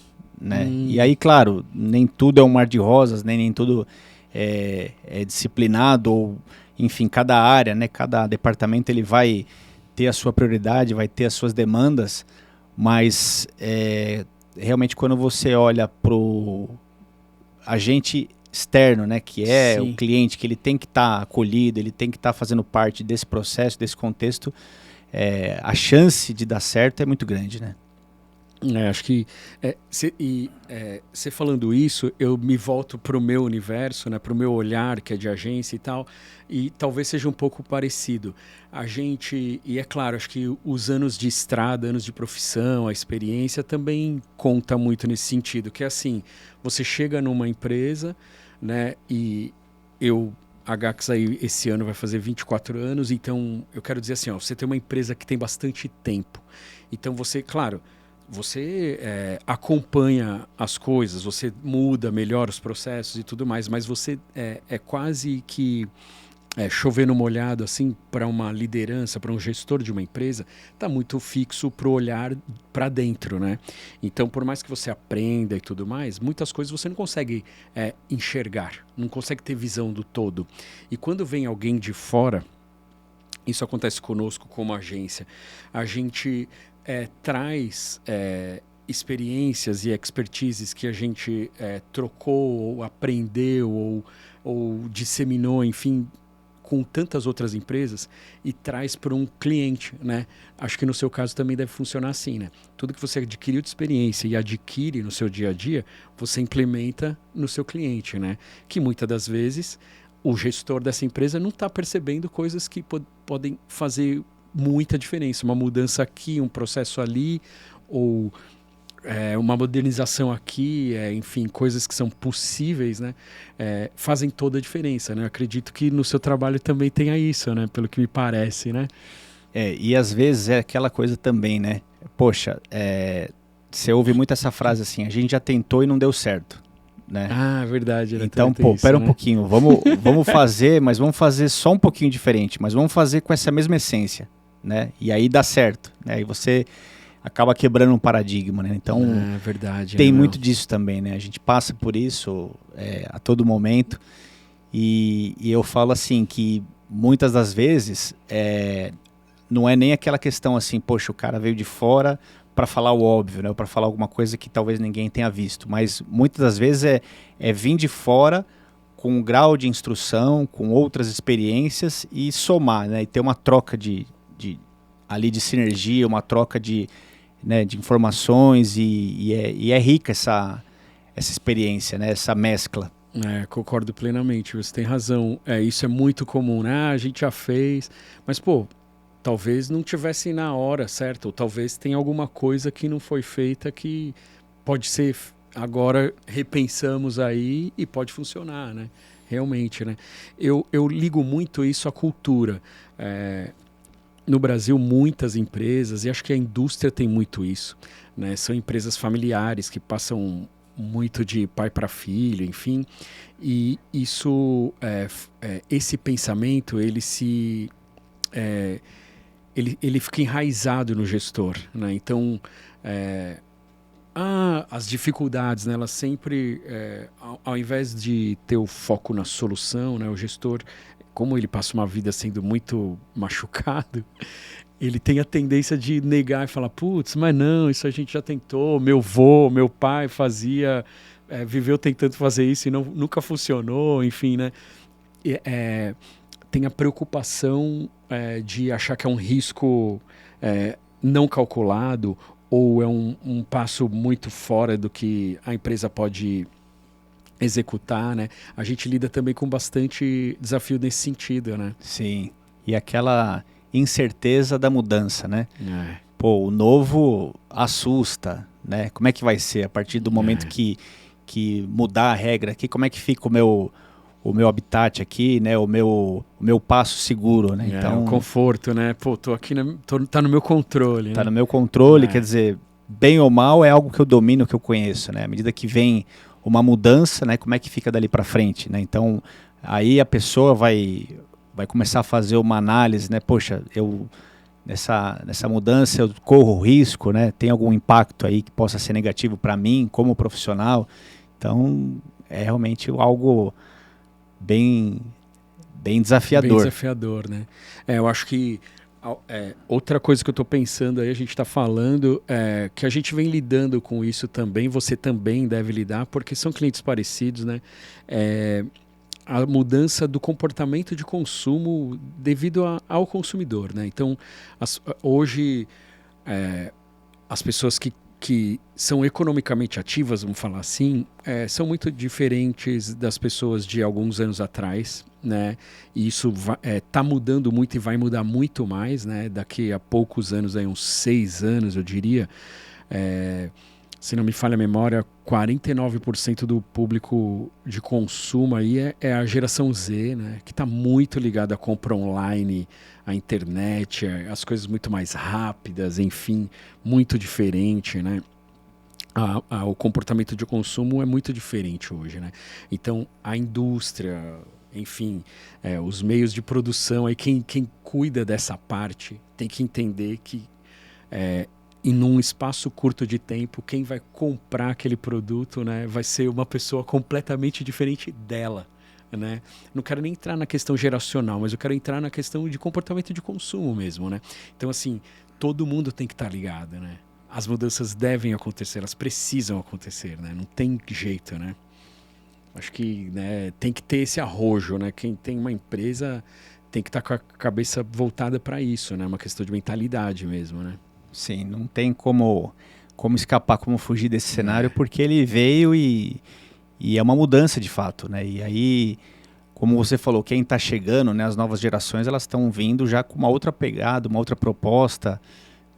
né? E aí, claro, nem tudo é um mar de rosas, nem tudo é disciplinado, ou enfim, cada área, né, cada departamento ele vai ter a sua prioridade, vai ter as suas demandas, mas realmente quando você olha pro agente externo, né, que é o cliente, que ele tem que estar acolhido, ele tem que estar fazendo parte desse processo, desse contexto, a chance de dar certo é muito grande, né? Acho que você falando isso, eu me volto para o meu universo, né, para o meu olhar, que é de agência e tal, e talvez seja um pouco parecido. A gente, e é claro, acho que os anos de estrada, anos de profissão, a experiência também conta muito nesse sentido, que é assim, você chega numa empresa, né? E a Gax aí esse ano vai fazer 24 anos, então eu quero dizer assim, ó, você tem uma empresa que tem bastante tempo. Então você, claro, você acompanha as coisas, você muda, melhora os processos e tudo mais, mas você é quase que chover no molhado assim para uma liderança, para um gestor de uma empresa, está muito fixo para o olhar para dentro, né? Então, por mais que você aprenda e tudo mais, muitas coisas você não consegue enxergar, não consegue ter visão do todo. E quando vem alguém de fora, isso acontece conosco como agência, a gente traz experiências e expertises que a gente trocou, ou aprendeu, ou disseminou, enfim, com tantas outras empresas e traz para um cliente, né? Acho que no seu caso também deve funcionar assim, né? Tudo que você adquiriu de experiência e adquire no seu dia a dia, você implementa no seu cliente, né? Que muitas das vezes o gestor dessa empresa não está percebendo coisas que podem fazer muita diferença. Uma mudança aqui, um processo ali, ou uma modernização aqui, enfim, coisas que são possíveis, né, fazem toda a diferença, né? Eu acredito que no seu trabalho também tenha isso, né? Pelo que me parece, né? E às vezes é aquela coisa também, né? Poxa, você ouve muito essa frase assim, a gente já tentou e não deu certo, né? Ah, verdade. Então, pô, isso, pera né? um pouquinho, vamos fazer, mas vamos fazer só um pouquinho diferente, mas vamos fazer com essa mesma essência, né? E aí dá certo, né? E você acaba quebrando um paradigma, né? Então, verdade, tem né, muito disso também, né? A gente passa por isso a todo momento e eu falo assim que muitas das vezes não é nem aquela questão assim, poxa, o cara veio de fora para falar o óbvio, né? Ou para falar alguma coisa que talvez ninguém tenha visto, mas muitas das vezes é vir de fora com um grau de instrução, com outras experiências e somar, né? E ter uma troca ali de sinergia, uma troca de informações e é rica essa experiência, né? Essa mescla. Concordo plenamente, você tem razão. Isso é muito comum, né? A gente já fez, mas, pô, talvez não tivesse na hora, certo? Ou talvez tenha alguma coisa que não foi feita que pode ser agora repensamos aí e pode funcionar, né? Realmente, né? Eu ligo muito isso à cultura. No Brasil, muitas empresas, e acho que a indústria tem muito isso, né? São empresas familiares que passam muito de pai para filho, enfim, e isso, esse pensamento, ele fica enraizado no gestor, né? Então, as dificuldades, né? Elas sempre, ao invés de ter o foco na solução, né? O gestor, como ele passa uma vida sendo muito machucado, ele tem a tendência de negar e falar, putz, mas não, isso a gente já tentou, meu vô, meu pai fazia, viveu tentando fazer isso e nunca funcionou, enfim, né? Tem a preocupação de achar que é um risco não calculado ou é um passo muito fora do que a empresa pode executar, né? A gente lida também com bastante desafio nesse sentido, né? Sim, e aquela incerteza da mudança, né? Pô, o novo assusta, né? Como é que vai ser a partir do momento que mudar a regra aqui? Como é que fica o meu habitat aqui, né? O meu passo seguro, né? Então, o conforto, né? Pô, tô aqui, tá no meu controle, tá né? no meu controle, quer dizer, bem ou mal é algo que eu domino, que eu conheço, né? À medida que vem uma mudança, né? Como é que fica dali para frente, né? Então, aí a pessoa vai começar a fazer uma análise, né? Poxa, nessa mudança eu corro risco, né? Tem algum impacto aí que possa ser negativo para mim como profissional? Então, é realmente algo bem desafiador. Bem desafiador, né? Eu acho que outra coisa que eu estou pensando aí, a gente está falando, que a gente vem lidando com isso também, você também deve lidar, porque são clientes parecidos, né? A mudança do comportamento de consumo devido ao consumidor, né? Então, hoje, as pessoas que são economicamente ativas, vamos falar assim, são muito diferentes das pessoas de alguns anos atrás, né? E isso está mudando muito e vai mudar muito mais, né? Daqui a poucos anos, aí, uns 6 anos, eu diria, se não me falha a memória, 49% do público de consumo aí é a geração Z, né? Que está muito ligada à compra online, à internet, às coisas muito mais rápidas, enfim, muito diferente, né? O comportamento de consumo é muito diferente hoje, né? Então, a indústria, enfim, os meios de produção, aí quem cuida dessa parte tem que entender que em um espaço curto de tempo, quem vai comprar aquele produto, né, vai ser uma pessoa completamente diferente dela, né? Não quero nem entrar na questão geracional, mas eu quero entrar na questão de comportamento de consumo mesmo, né? Então, assim, todo mundo tem que estar ligado, né? As mudanças devem acontecer, elas precisam acontecer, né? Não tem jeito, né? Acho que, né, tem que ter esse arrojo, né? Quem tem uma empresa tem que estar com a cabeça voltada para isso, né? Uma questão de mentalidade mesmo, né? Sim, não tem como escapar, como fugir desse cenário, porque ele veio e é uma mudança de fato, né? E aí, como você falou, quem está chegando, né, as novas gerações, elas estão vindo já com uma outra pegada, uma outra proposta,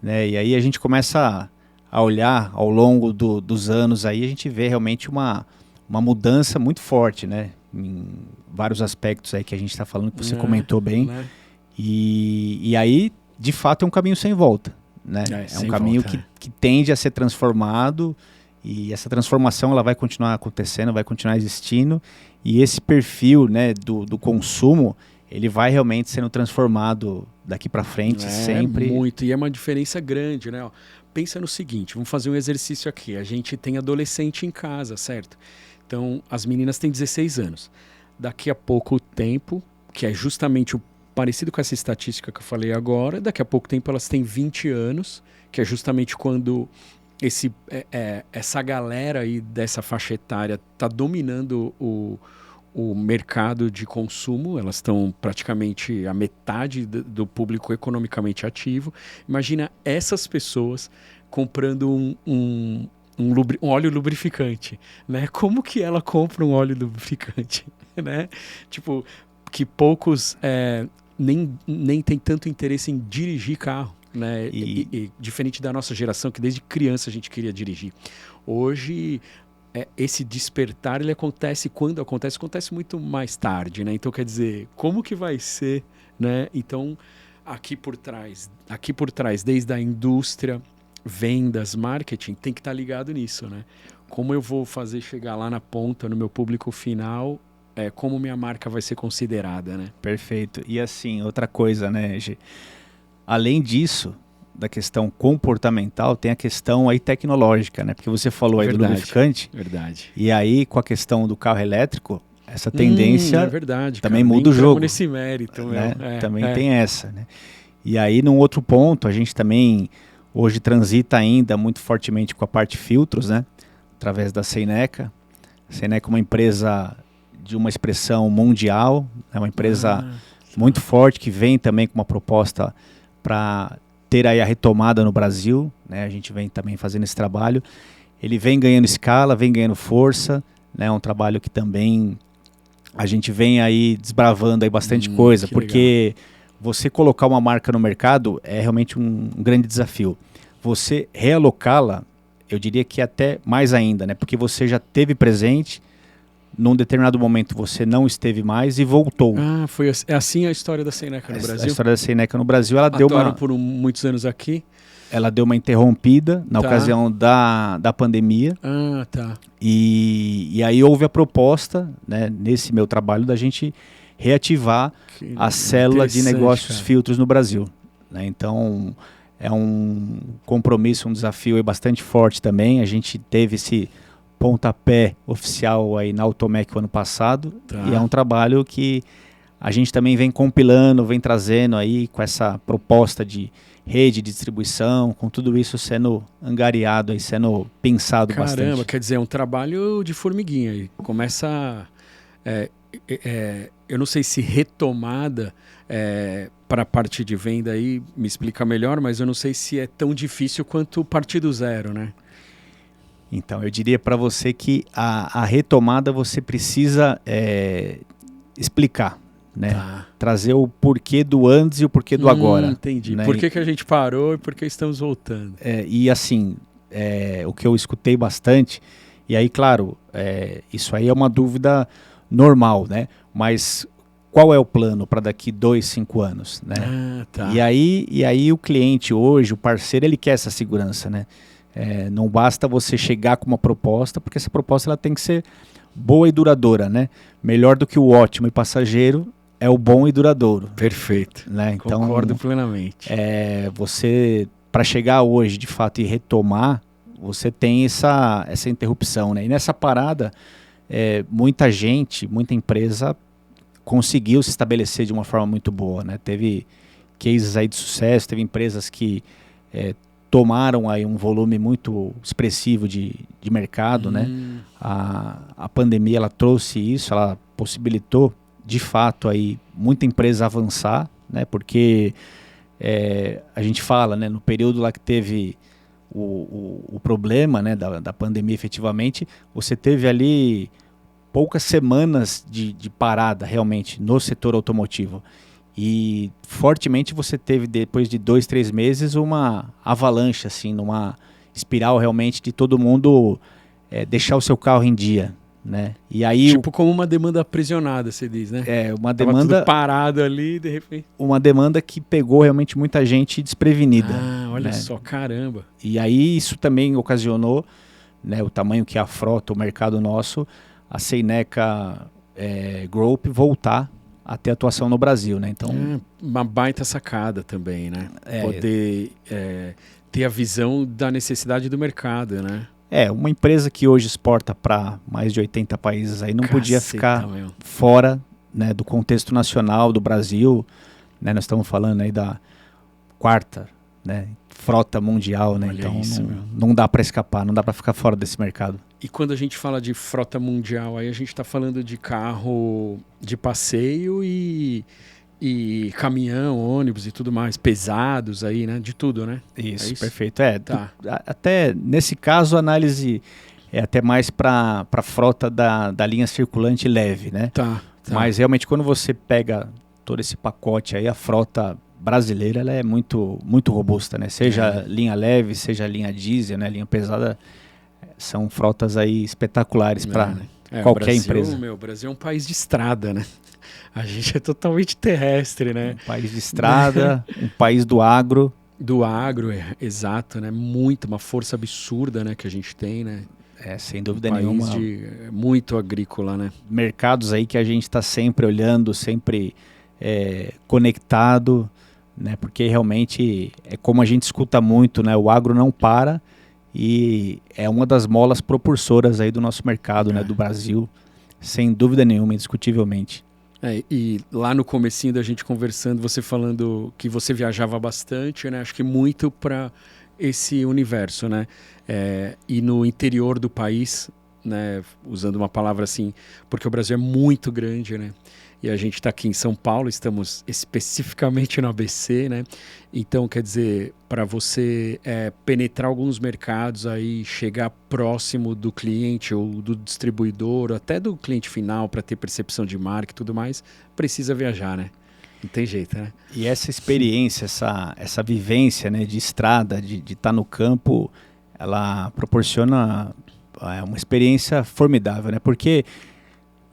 né? E aí a gente começa a olhar ao longo dos anos, aí a gente vê realmente uma mudança muito forte, né? Em vários aspectos aí que a gente está falando, que você comentou bem. Né? E aí, de fato, é um caminho sem volta. Né? É um caminho que tende a ser transformado, e essa transformação ela vai continuar acontecendo, vai continuar existindo, e esse perfil, né, do consumo, ele vai realmente sendo transformado daqui para frente sempre. Muito, e é uma diferença grande, né? Pensa no seguinte, vamos fazer um exercício aqui, a gente tem adolescente em casa, certo? Então, as meninas têm 16 anos. Daqui a pouco tempo, que é justamente parecido com essa estatística que eu falei agora, daqui a pouco tempo elas têm 20 anos, que é justamente quando essa galera aí dessa faixa etária está dominando o mercado de consumo, elas estão praticamente a metade do público economicamente ativo. Imagina essas pessoas comprando um óleo lubrificante, né? Como que ela compra um óleo lubrificante, né? Tipo, que poucos nem tem tanto interesse em dirigir carro, né? E diferente da nossa geração, que desde criança a gente queria dirigir. Hoje, esse despertar, ele acontece quando acontece muito mais tarde, né? Então, quer dizer, como que vai ser, né? Então, aqui por trás, desde a indústria, vendas, marketing, tem que estar ligado nisso, né? Como eu vou fazer chegar lá na ponta, no meu público final, como minha marca vai ser considerada, né? Perfeito. E assim, outra coisa, né, Gê? Além disso, da questão comportamental, tem a questão aí tecnológica, né? Porque você falou aí do lubrificante. Verdade. E aí, com a questão do carro elétrico, essa tendência também cara, muda o jogo. Nesse mérito, né? Também tem essa, né? E aí, num outro ponto, a gente também hoje transita ainda muito fortemente com a parte filtros, né? Através da Seineca. A Seineca é uma empresa de uma expressão mundial, é uma empresa muito forte, que vem também com uma proposta para ter aí a retomada no Brasil, né? A gente vem também fazendo esse trabalho. Ele vem ganhando escala, vem ganhando força, né? É um trabalho que também a gente vem aí desbravando aí bastante coisa, porque você colocar uma marca no mercado é realmente um grande desafio. Você realocá-la, eu diria que até mais ainda, né? Porque você já teve presente, num determinado momento você não esteve mais e voltou. Foi assim a história da Seineca no Brasil? A história da Seineca no Brasil, ela deu uma... por muitos anos aqui? Ela deu uma interrompida na ocasião da pandemia. Tá. E aí houve a proposta, né, nesse meu trabalho, da gente reativar a célula de negócios filtros no Brasil. Né? Então, é um compromisso, um desafio bastante forte também. A gente teve esse pontapé oficial aí na Automec o ano passado. E é um trabalho que a gente também vem compilando, vem trazendo aí com essa proposta de rede de distribuição, com tudo isso sendo angariado e sendo pensado bastante. Caramba, quer dizer, é um trabalho de formiguinha aí. Começa, eu não sei se retomada para a parte de venda aí, me explica melhor, mas eu não sei se é tão difícil quanto partir do zero, né? Então, eu diria para você que a retomada você precisa explicar. Né? Trazer o porquê do antes e o porquê do agora. Entendi. Né? Por que a gente parou e por que estamos voltando. E assim, o que eu escutei bastante, e aí, claro, isso aí é uma dúvida normal, né? Mas qual é o plano para daqui 2, 5 anos, né? Tá. E aí o cliente hoje, o parceiro, ele quer essa segurança, né? Não basta você chegar com uma proposta, porque essa proposta ela tem que ser boa e duradoura, né? Melhor do que o ótimo e passageiro é o bom e duradouro. Perfeito. Né? Então, concordo plenamente. Você, para chegar hoje, de fato, e retomar, você tem essa interrupção, né? E nessa parada, muita gente, muita empresa conseguiu se estabelecer de uma forma muito boa, né? Teve cases aí de sucesso, teve empresas que tomaram aí um volume muito expressivo de mercado, né? A pandemia, ela trouxe isso, ela possibilitou, de fato, aí, muita empresa avançar, né? Porque a gente fala, né, no período lá que teve o problema, né, da pandemia, efetivamente, você teve ali poucas semanas de parada, realmente, no setor automotivo. E fortemente você teve, depois de 2, 3 meses, uma avalanche, assim, numa espiral realmente de todo mundo deixar o seu carro em dia, né? E aí, tipo como uma demanda aprisionada, você diz, né? Uma Tava demanda tudo parado ali, de repente. Uma demanda que pegou realmente muita gente desprevenida. Olha né? só, caramba. E aí isso também ocasionou, né, o tamanho que é a frota, o mercado nosso, a Seineca Group voltar a ter atuação no Brasil, né? Então, uma baita sacada também, né? Poder ter a visão da necessidade do mercado, né? Uma empresa que hoje exporta para mais de 80 países aí não podia ficar fora, né, do contexto nacional do Brasil, né? Nós estamos falando aí da 4ª, né, frota mundial, né? Olha então isso, não dá para escapar, não dá para ficar fora desse mercado. E quando a gente fala de frota mundial, aí a gente está falando de carro de passeio e caminhão, ônibus e tudo mais, pesados aí, né? De tudo, né? Isso, perfeito. Tá. Até nesse caso a análise é até mais para a frota da linha circulante leve, né? Tá. Mas realmente quando você pega todo esse pacote aí, a frota brasileira ela é muito, muito robusta, né? Seja linha leve, seja linha diesel, né? Linha pesada, são frotas aí espetaculares para qualquer empresa. O Brasil é um país de estrada, né? A gente é totalmente terrestre, né? Um país de estrada, um país do agro. Do agro, exato, né? Uma força absurda, né, que a gente tem, né? Sem dúvida nenhuma. Muito agrícola, né? Mercados aí que a gente está sempre olhando, sempre conectado, né? Porque realmente é como a gente escuta muito, né? O agro não para e é uma das molas propulsoras aí do nosso mercado, né? Do Brasil, sem dúvida nenhuma, indiscutivelmente. E lá no comecinho da gente conversando, você falando que você viajava bastante, né? Acho que muito para esse universo, né? E no interior do país, né? Usando uma palavra assim, porque o Brasil é muito grande, né? E a gente está aqui em São Paulo, estamos especificamente no ABC, né? Então, quer dizer, para você penetrar alguns mercados aí, chegar próximo do cliente ou do distribuidor, até do cliente final, para ter percepção de marca e tudo mais, precisa viajar, né? Não tem jeito, né? E essa experiência, essa vivência, né, de estrada, de estar no campo, ela proporciona uma experiência formidável, né? Porque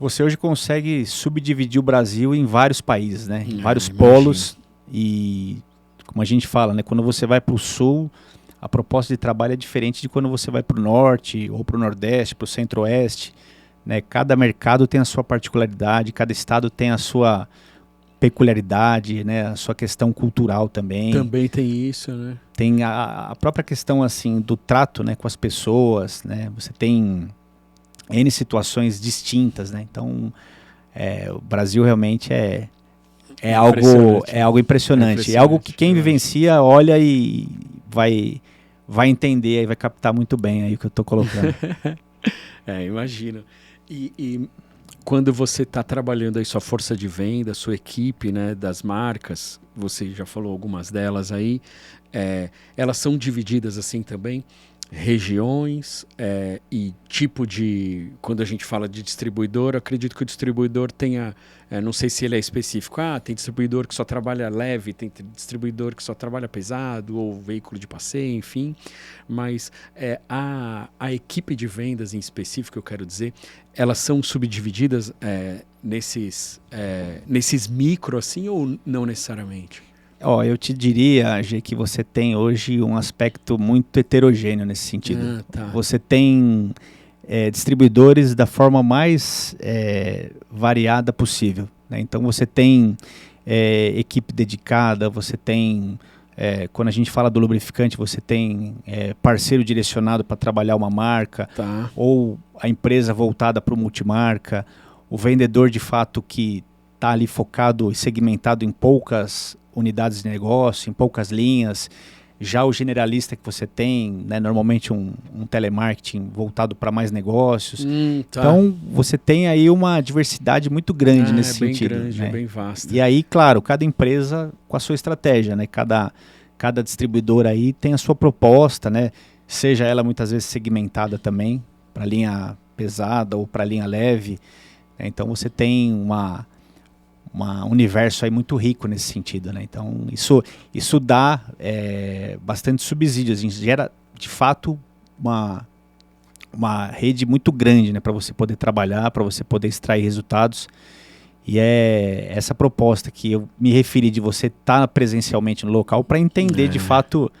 você hoje consegue subdividir o Brasil em vários países, né? Em vários polos. E, como a gente fala, né? Quando você vai para o sul, a proposta de trabalho é diferente de quando você vai para o norte, ou para o nordeste, para o centro-oeste. Né? Cada mercado tem a sua particularidade, cada estado tem a sua peculiaridade, né? A sua questão cultural também. Também tem isso, né? Tem a própria questão, assim, do trato, né, com as pessoas, né? Você tem N situações distintas, né? Então, o Brasil realmente é algo impressionante. É algo que quem vivencia olha e vai entender e vai captar muito bem aí o que eu estou colocando. Imagino. E quando você está trabalhando aí sua força de venda, sua equipe, né, das marcas, você já falou algumas delas aí, elas são divididas assim também regiões e tipo de... Quando a gente fala de distribuidor, acredito que o distribuidor tenha... não sei se ele é específico. Tem distribuidor que só trabalha leve, tem distribuidor que só trabalha pesado, ou veículo de passeio, enfim. Mas a equipe de vendas em específico, eu quero dizer, elas são subdivididas nesses micro, assim, ou não necessariamente? Eu te diria, Gê, que você tem hoje um aspecto muito heterogêneo nesse sentido. Tá. Você tem distribuidores da forma mais variada possível, né? Então você tem equipe dedicada, você tem, quando a gente fala do lubrificante, você tem parceiro direcionado para trabalhar uma marca, Tá. ou a empresa voltada para o multimarca, o vendedor de fato que está ali focado e segmentado em poucas unidades de negócio, em poucas linhas. Já o generalista que você tem, né, normalmente um telemarketing voltado para mais negócios. Tá. Então, você tem aí uma diversidade muito grande nesse sentido. É bem grande, né? é bem vasta. E aí, claro, cada empresa com a sua estratégia, né? Cada distribuidor aí tem a sua proposta, né? Seja ela muitas vezes segmentada também, para linha pesada ou para linha leve. Né? Então, você tem um universo aí muito rico nesse sentido, né? Então isso dá bastante subsídios, gera de fato uma rede muito grande, né, para você poder trabalhar, para você poder extrair resultados. E é essa proposta que eu me referi de você estar presencialmente no local para entender de fato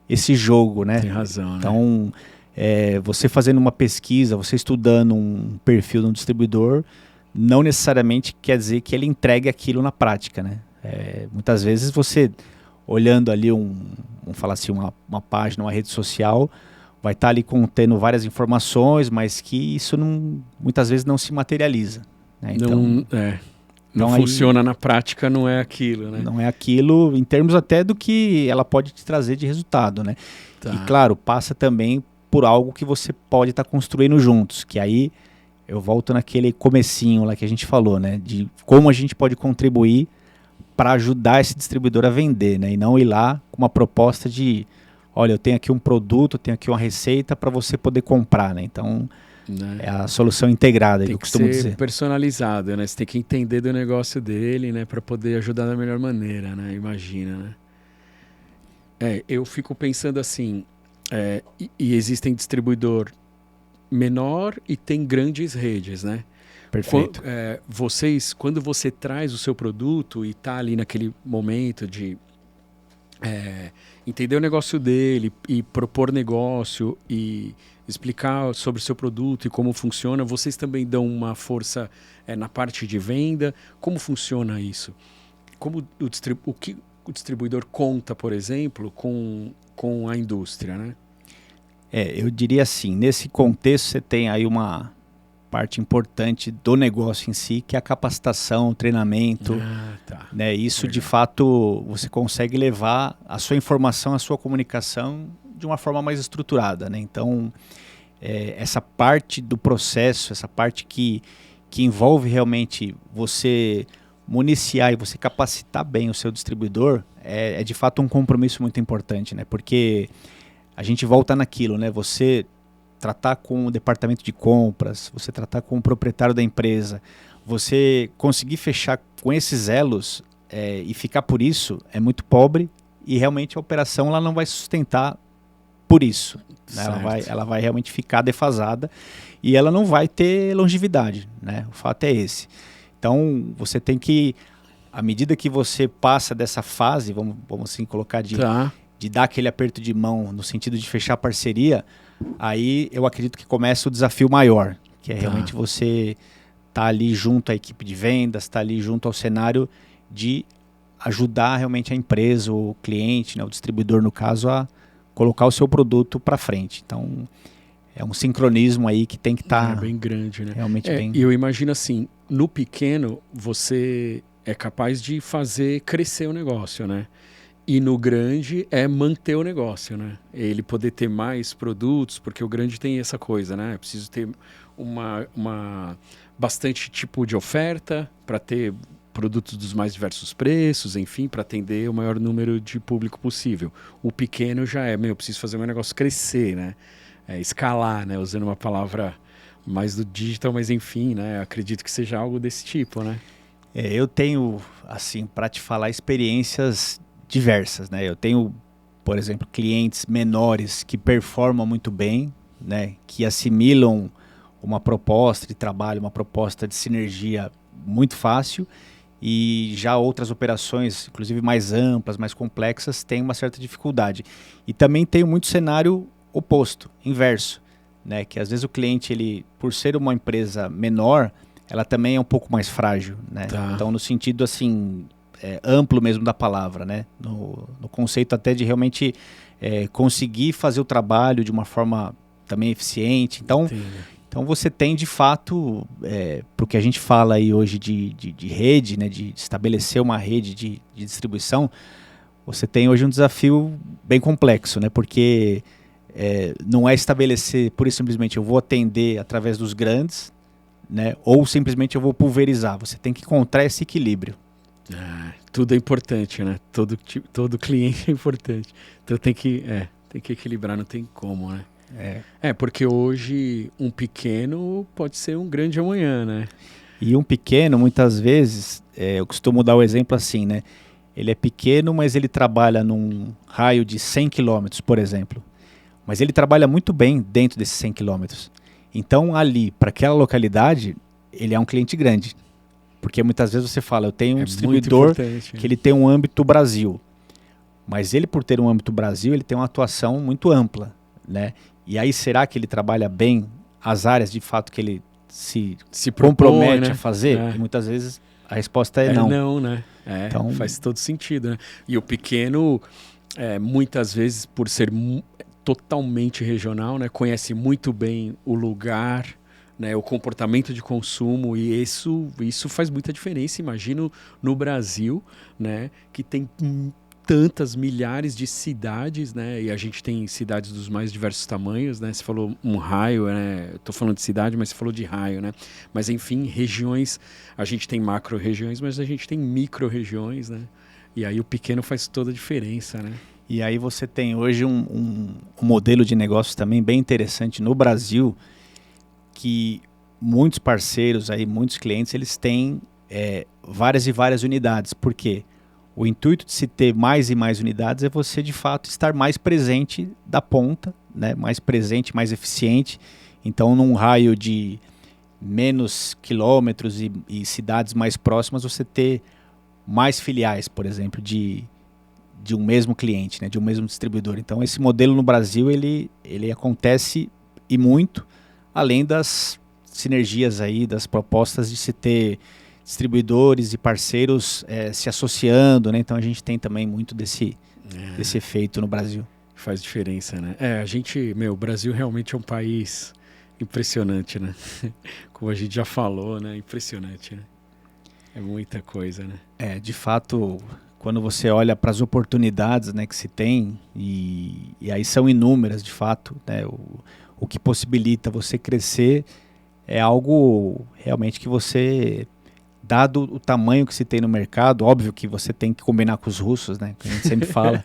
esse jogo, né? Tem razão, então, você fazendo uma pesquisa, você estudando um perfil de um distribuidor, não necessariamente quer dizer que ele entregue aquilo na prática, né? Muitas vezes você, olhando ali vamos falar assim, uma página, uma rede social, vai estar ali contendo várias informações, mas que isso muitas vezes não se materializa. Né? Não funciona na prática, não é aquilo, né? Não é aquilo em termos até do que ela pode te trazer de resultado, né? Tá. E claro, passa também por algo que você pode estar construindo juntos, que aí eu volto naquele comecinho lá que a gente falou, né? De como a gente pode contribuir para ajudar esse distribuidor a vender, né? E não ir lá com uma proposta de, olha, eu tenho aqui um produto, eu tenho aqui uma receita para você poder comprar, né? Então, é a solução integrada, que eu costumo dizer. Tem que ser personalizado, né? Você tem que entender do negócio dele, né? Para poder ajudar da melhor maneira, né? Imagina, né? Eu fico pensando assim, e existem distribuidor menor e tem grandes redes, né? Perfeito. Quando você traz o seu produto e está ali naquele momento de entender o negócio dele e propor negócio e explicar sobre o seu produto e como funciona, vocês também dão uma força na parte de venda? Como funciona isso? Como o que o distribuidor conta, por exemplo, com a indústria, né? Eu diria assim, nesse contexto você tem aí uma parte importante do negócio em si, que é a capacitação, o treinamento. Tá. Né? Isso, de fato, você consegue levar a sua informação, a sua comunicação de uma forma mais estruturada. Né? Então, essa parte do processo, essa parte que envolve realmente você municiar e você capacitar bem o seu distribuidor, é de fato um compromisso muito importante, né? Porque a gente volta naquilo, né? Você tratar com o departamento de compras, você tratar com o proprietário da empresa, você conseguir fechar com esses elos e ficar por isso é muito pobre e realmente a operação ela não vai sustentar por isso. Né? Ela vai realmente ficar defasada e ela não vai ter longevidade. Né? O fato é esse. Então você tem que, à medida que você passa dessa fase, vamos assim colocar de dar aquele aperto de mão no sentido de fechar parceria, aí eu acredito que começa o desafio maior, que é realmente você estar ali junto à equipe de vendas, estar ali junto ao cenário de ajudar realmente a empresa, o cliente, né, o distribuidor no caso, a colocar o seu produto para frente. Então, é um sincronismo aí que tem que estar bem grande, né? Realmente bem... E eu imagino assim, no pequeno, você é capaz de fazer crescer o negócio, né? E no grande é manter o negócio, né? Ele poder ter mais produtos, porque o grande tem essa coisa, né? Eu preciso ter bastante tipo de oferta para ter produtos dos mais diversos preços, enfim, para atender o maior número de público possível. O pequeno já eu preciso fazer meu negócio crescer, né? Escalar, né? Usando uma palavra mais do digital, mas enfim, né? Acredito que seja algo desse tipo, né? Eu tenho, assim, para te falar, experiências diversas, né? Eu tenho, por exemplo, clientes menores que performam muito bem, né? Que assimilam uma proposta de trabalho, uma proposta de sinergia muito fácil, e já outras operações, inclusive mais amplas, mais complexas, têm uma certa dificuldade. E também tem muito cenário oposto, inverso, né? Que às vezes o cliente, ele, por ser uma empresa menor, ela também é um pouco mais frágil, né? Tá. Então, no sentido assim, amplo mesmo da palavra, né? No conceito até de realmente conseguir fazer o trabalho de uma forma também eficiente. Então você tem de fato, para o que a gente fala aí hoje de rede, né? De estabelecer uma rede de distribuição, você tem hoje um desafio bem complexo, né? Porque não é estabelecer, pura e simplesmente eu vou atender através dos grandes, né? Ou simplesmente eu vou pulverizar. Você tem que encontrar esse equilíbrio. Tudo é importante, né? Todo cliente é importante. Então tem que equilibrar, não tem como, né? Porque hoje um pequeno pode ser um grande amanhã, né? E um pequeno, muitas vezes, eu costumo dar o exemplo assim, né? Ele é pequeno, mas ele trabalha num raio de 100 quilômetros, por exemplo. Mas ele trabalha muito bem dentro desses 100 quilômetros. Então, ali, para aquela localidade, ele é um cliente grande. Porque muitas vezes você fala, eu tenho um distribuidor que ele tem um âmbito Brasil. Mas ele, por ter um âmbito Brasil, ele tem uma atuação muito ampla, né? E aí, será que ele trabalha bem as áreas, de fato, que ele se compromete, né, a fazer? E muitas vezes a resposta é não. Não, né? Então, faz todo sentido, né? E o pequeno, muitas vezes, por ser totalmente regional, né? Conhece muito bem o lugar, né? O comportamento de consumo, e isso faz muita diferença. Imagino no Brasil, né? Que tem tantas milhares de cidades, né? E a gente tem cidades dos mais diversos tamanhos, né? Você falou um raio, né? Eu tô falando de cidade, mas você falou de raio, né? Mas enfim, regiões, a gente tem macro-regiões, mas a gente tem micro-regiões, né? E aí o pequeno faz toda a diferença, né? E aí você tem hoje um modelo de negócio também bem interessante no Brasil, que muitos parceiros, aí, muitos clientes, eles têm várias e várias unidades. Por quê? O intuito de se ter mais e mais unidades é você, de fato, estar mais presente da ponta, né? Mais presente, mais eficiente. Então, num raio de menos quilômetros e cidades mais próximas, você ter mais filiais, por exemplo, de um mesmo cliente, né, de um mesmo distribuidor. Então, esse modelo no Brasil, ele acontece e muito, além das sinergias aí, das propostas de se ter distribuidores e parceiros se associando, né? Então, a gente tem também muito desse efeito no Brasil. Faz diferença, né? O Brasil realmente é um país impressionante, né? Como a gente já falou, né? Impressionante, né? É muita coisa, né? De fato, quando você olha para as oportunidades, né, que se tem, e aí são inúmeras, de fato, né, o que possibilita você crescer é algo realmente que você, dado o tamanho que se tem no mercado, óbvio que você tem que combinar com os russos, né, que a gente sempre fala,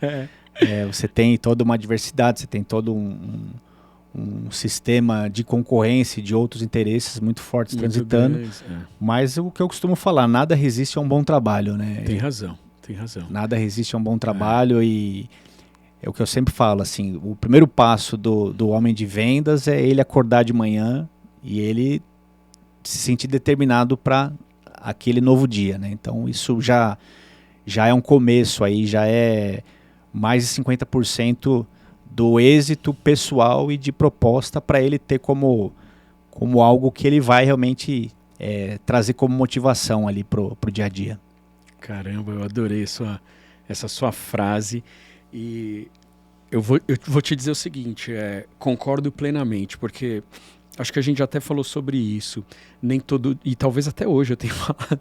você tem toda uma diversidade, você tem todo um sistema de concorrência, de outros interesses muito fortes transitando, mas o que eu costumo falar, nada resiste a um bom trabalho, né? Tem razão. Nada resiste a um bom trabalho e é o que eu sempre falo, assim, o primeiro passo do homem de vendas é ele acordar de manhã e ele se sentir determinado para aquele novo dia, né? Então isso já é um começo aí, já é mais de 50% do êxito pessoal e de proposta para ele ter como algo que ele vai realmente trazer como motivação ali pro dia a dia. Caramba, eu adorei essa sua frase e eu vou te dizer o seguinte, concordo plenamente, porque acho que a gente já até falou sobre isso, e talvez até hoje eu tenha falado,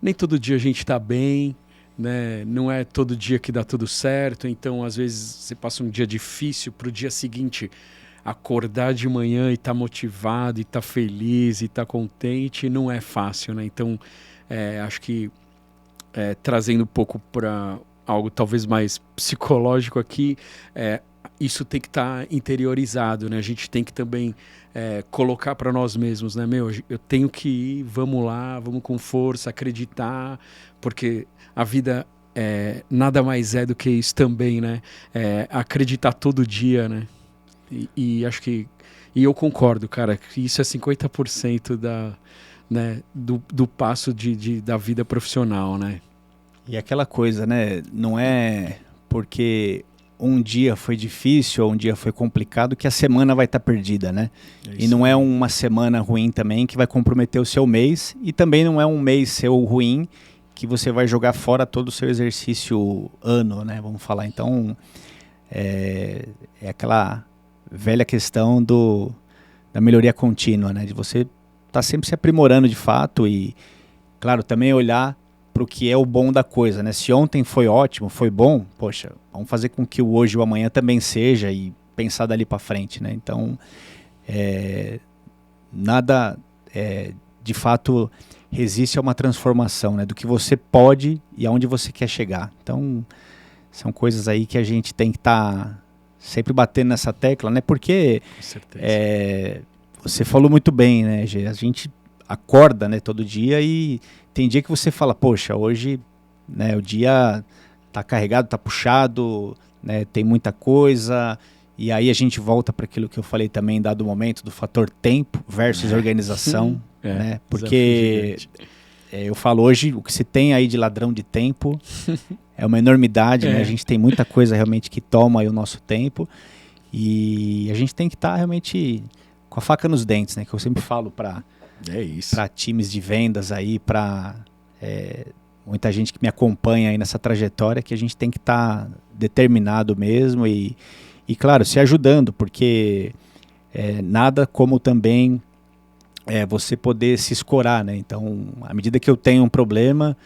nem todo dia a gente está bem, né? Não é todo dia que dá tudo certo, então às vezes você passa um dia difícil para o dia seguinte acordar de manhã e estar motivado, e estar feliz, e estar contente, não é fácil, né? Então acho que trazendo um pouco para algo talvez mais psicológico aqui, isso tem que estar interiorizado, né? A gente tem que também colocar para nós mesmos, né? Eu tenho que ir, vamos lá, vamos com força, acreditar, porque a vida nada mais é do que isso também, né? Acreditar todo dia, né? E acho que... E eu concordo, cara, que isso é 50% do passo da vida profissional, né? E aquela coisa, né? Não é porque um dia foi difícil ou um dia foi complicado que a semana vai estar perdida, né? E não é uma semana ruim também que vai comprometer o seu mês, e também não é um mês seu ruim que você vai jogar fora todo o seu exercício ano, né? Vamos falar. Então, é aquela velha questão da melhoria contínua, né? De você estar sempre se aprimorando de fato e, claro, também olhar para o que é o bom da coisa, né? Se ontem foi ótimo, foi bom, poxa, vamos fazer com que o hoje e o amanhã também seja e pensar dali para frente, né? Então, nada, de fato, resiste a uma transformação, né? Do que você pode e aonde você quer chegar. Então, são coisas aí que a gente tem que estar sempre batendo nessa tecla, né? Porque com certeza. Você falou muito bem, né, Gê? A gente acorda, né, todo dia e tem dia que você fala, poxa, hoje, né, o dia tá carregado, tá puxado, né, tem muita coisa, e aí a gente volta para aquilo que eu falei também, dado o momento, do fator tempo versus organização, né? Porque eu falo hoje, o que se tem aí de ladrão de tempo é uma enormidade, né? A gente tem muita coisa realmente que toma aí o nosso tempo e a gente tem que estar realmente com a faca nos dentes, né? Que eu sempre falo para times de vendas aí, para muita gente que me acompanha aí nessa trajetória, que a gente tem que estar determinado mesmo e claro, se ajudando, porque nada como também você poder se escorar, né? Então, à medida que eu tenho um problema,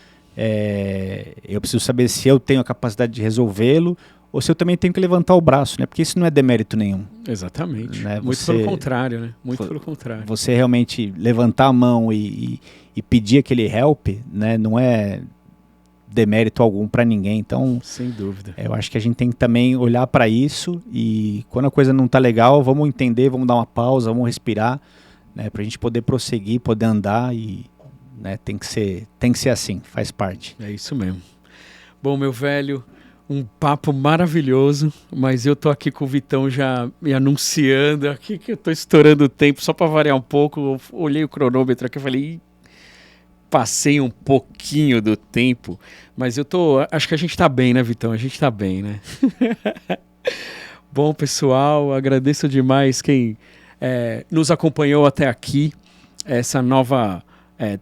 eu preciso saber se eu tenho a capacidade de resolvê-lo ou se eu também tenho que levantar o braço, né? Porque isso não é demérito nenhum. Exatamente. Né? Muito pelo contrário, né? Muito pelo contrário. Você realmente levantar a mão e pedir aquele help, né? Não é demérito algum para ninguém. Então, sem dúvida. Eu acho que a gente tem que também olhar para isso e quando a coisa não está legal, vamos entender, vamos dar uma pausa, vamos respirar, né? Para a gente poder prosseguir, poder andar e, né? Tem que ser assim, faz parte. É isso mesmo. Bom, meu velho, um papo maravilhoso, mas eu tô aqui com o Vitão já me anunciando aqui que eu tô estourando o tempo, só para variar um pouco. Eu olhei o cronômetro aqui e falei, passei um pouquinho do tempo, mas acho que a gente tá bem, né, Vitão? A gente tá bem, né? Bom, pessoal, agradeço demais quem nos acompanhou até aqui. Essa nova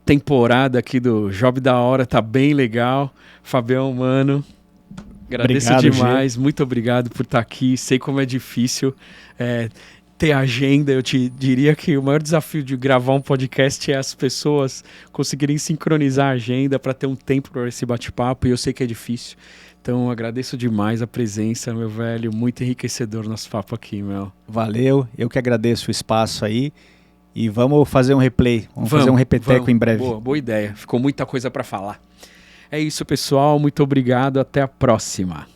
temporada aqui do Job da Hora tá bem legal. Fabião, mano, agradeço demais, muito obrigado por estar aqui. Sei como é difícil ter agenda. Eu te diria que o maior desafio de gravar um podcast é as pessoas conseguirem sincronizar a agenda para ter um tempo para esse bate-papo, e eu sei que é difícil. Então, agradeço demais a presença, meu velho, muito enriquecedor nosso papo aqui, meu. Valeu, eu que agradeço o espaço aí. E vamos fazer um replay, vamos fazer um repeteco em breve. Boa ideia, ficou muita coisa para falar. É isso, pessoal, muito obrigado, até a próxima.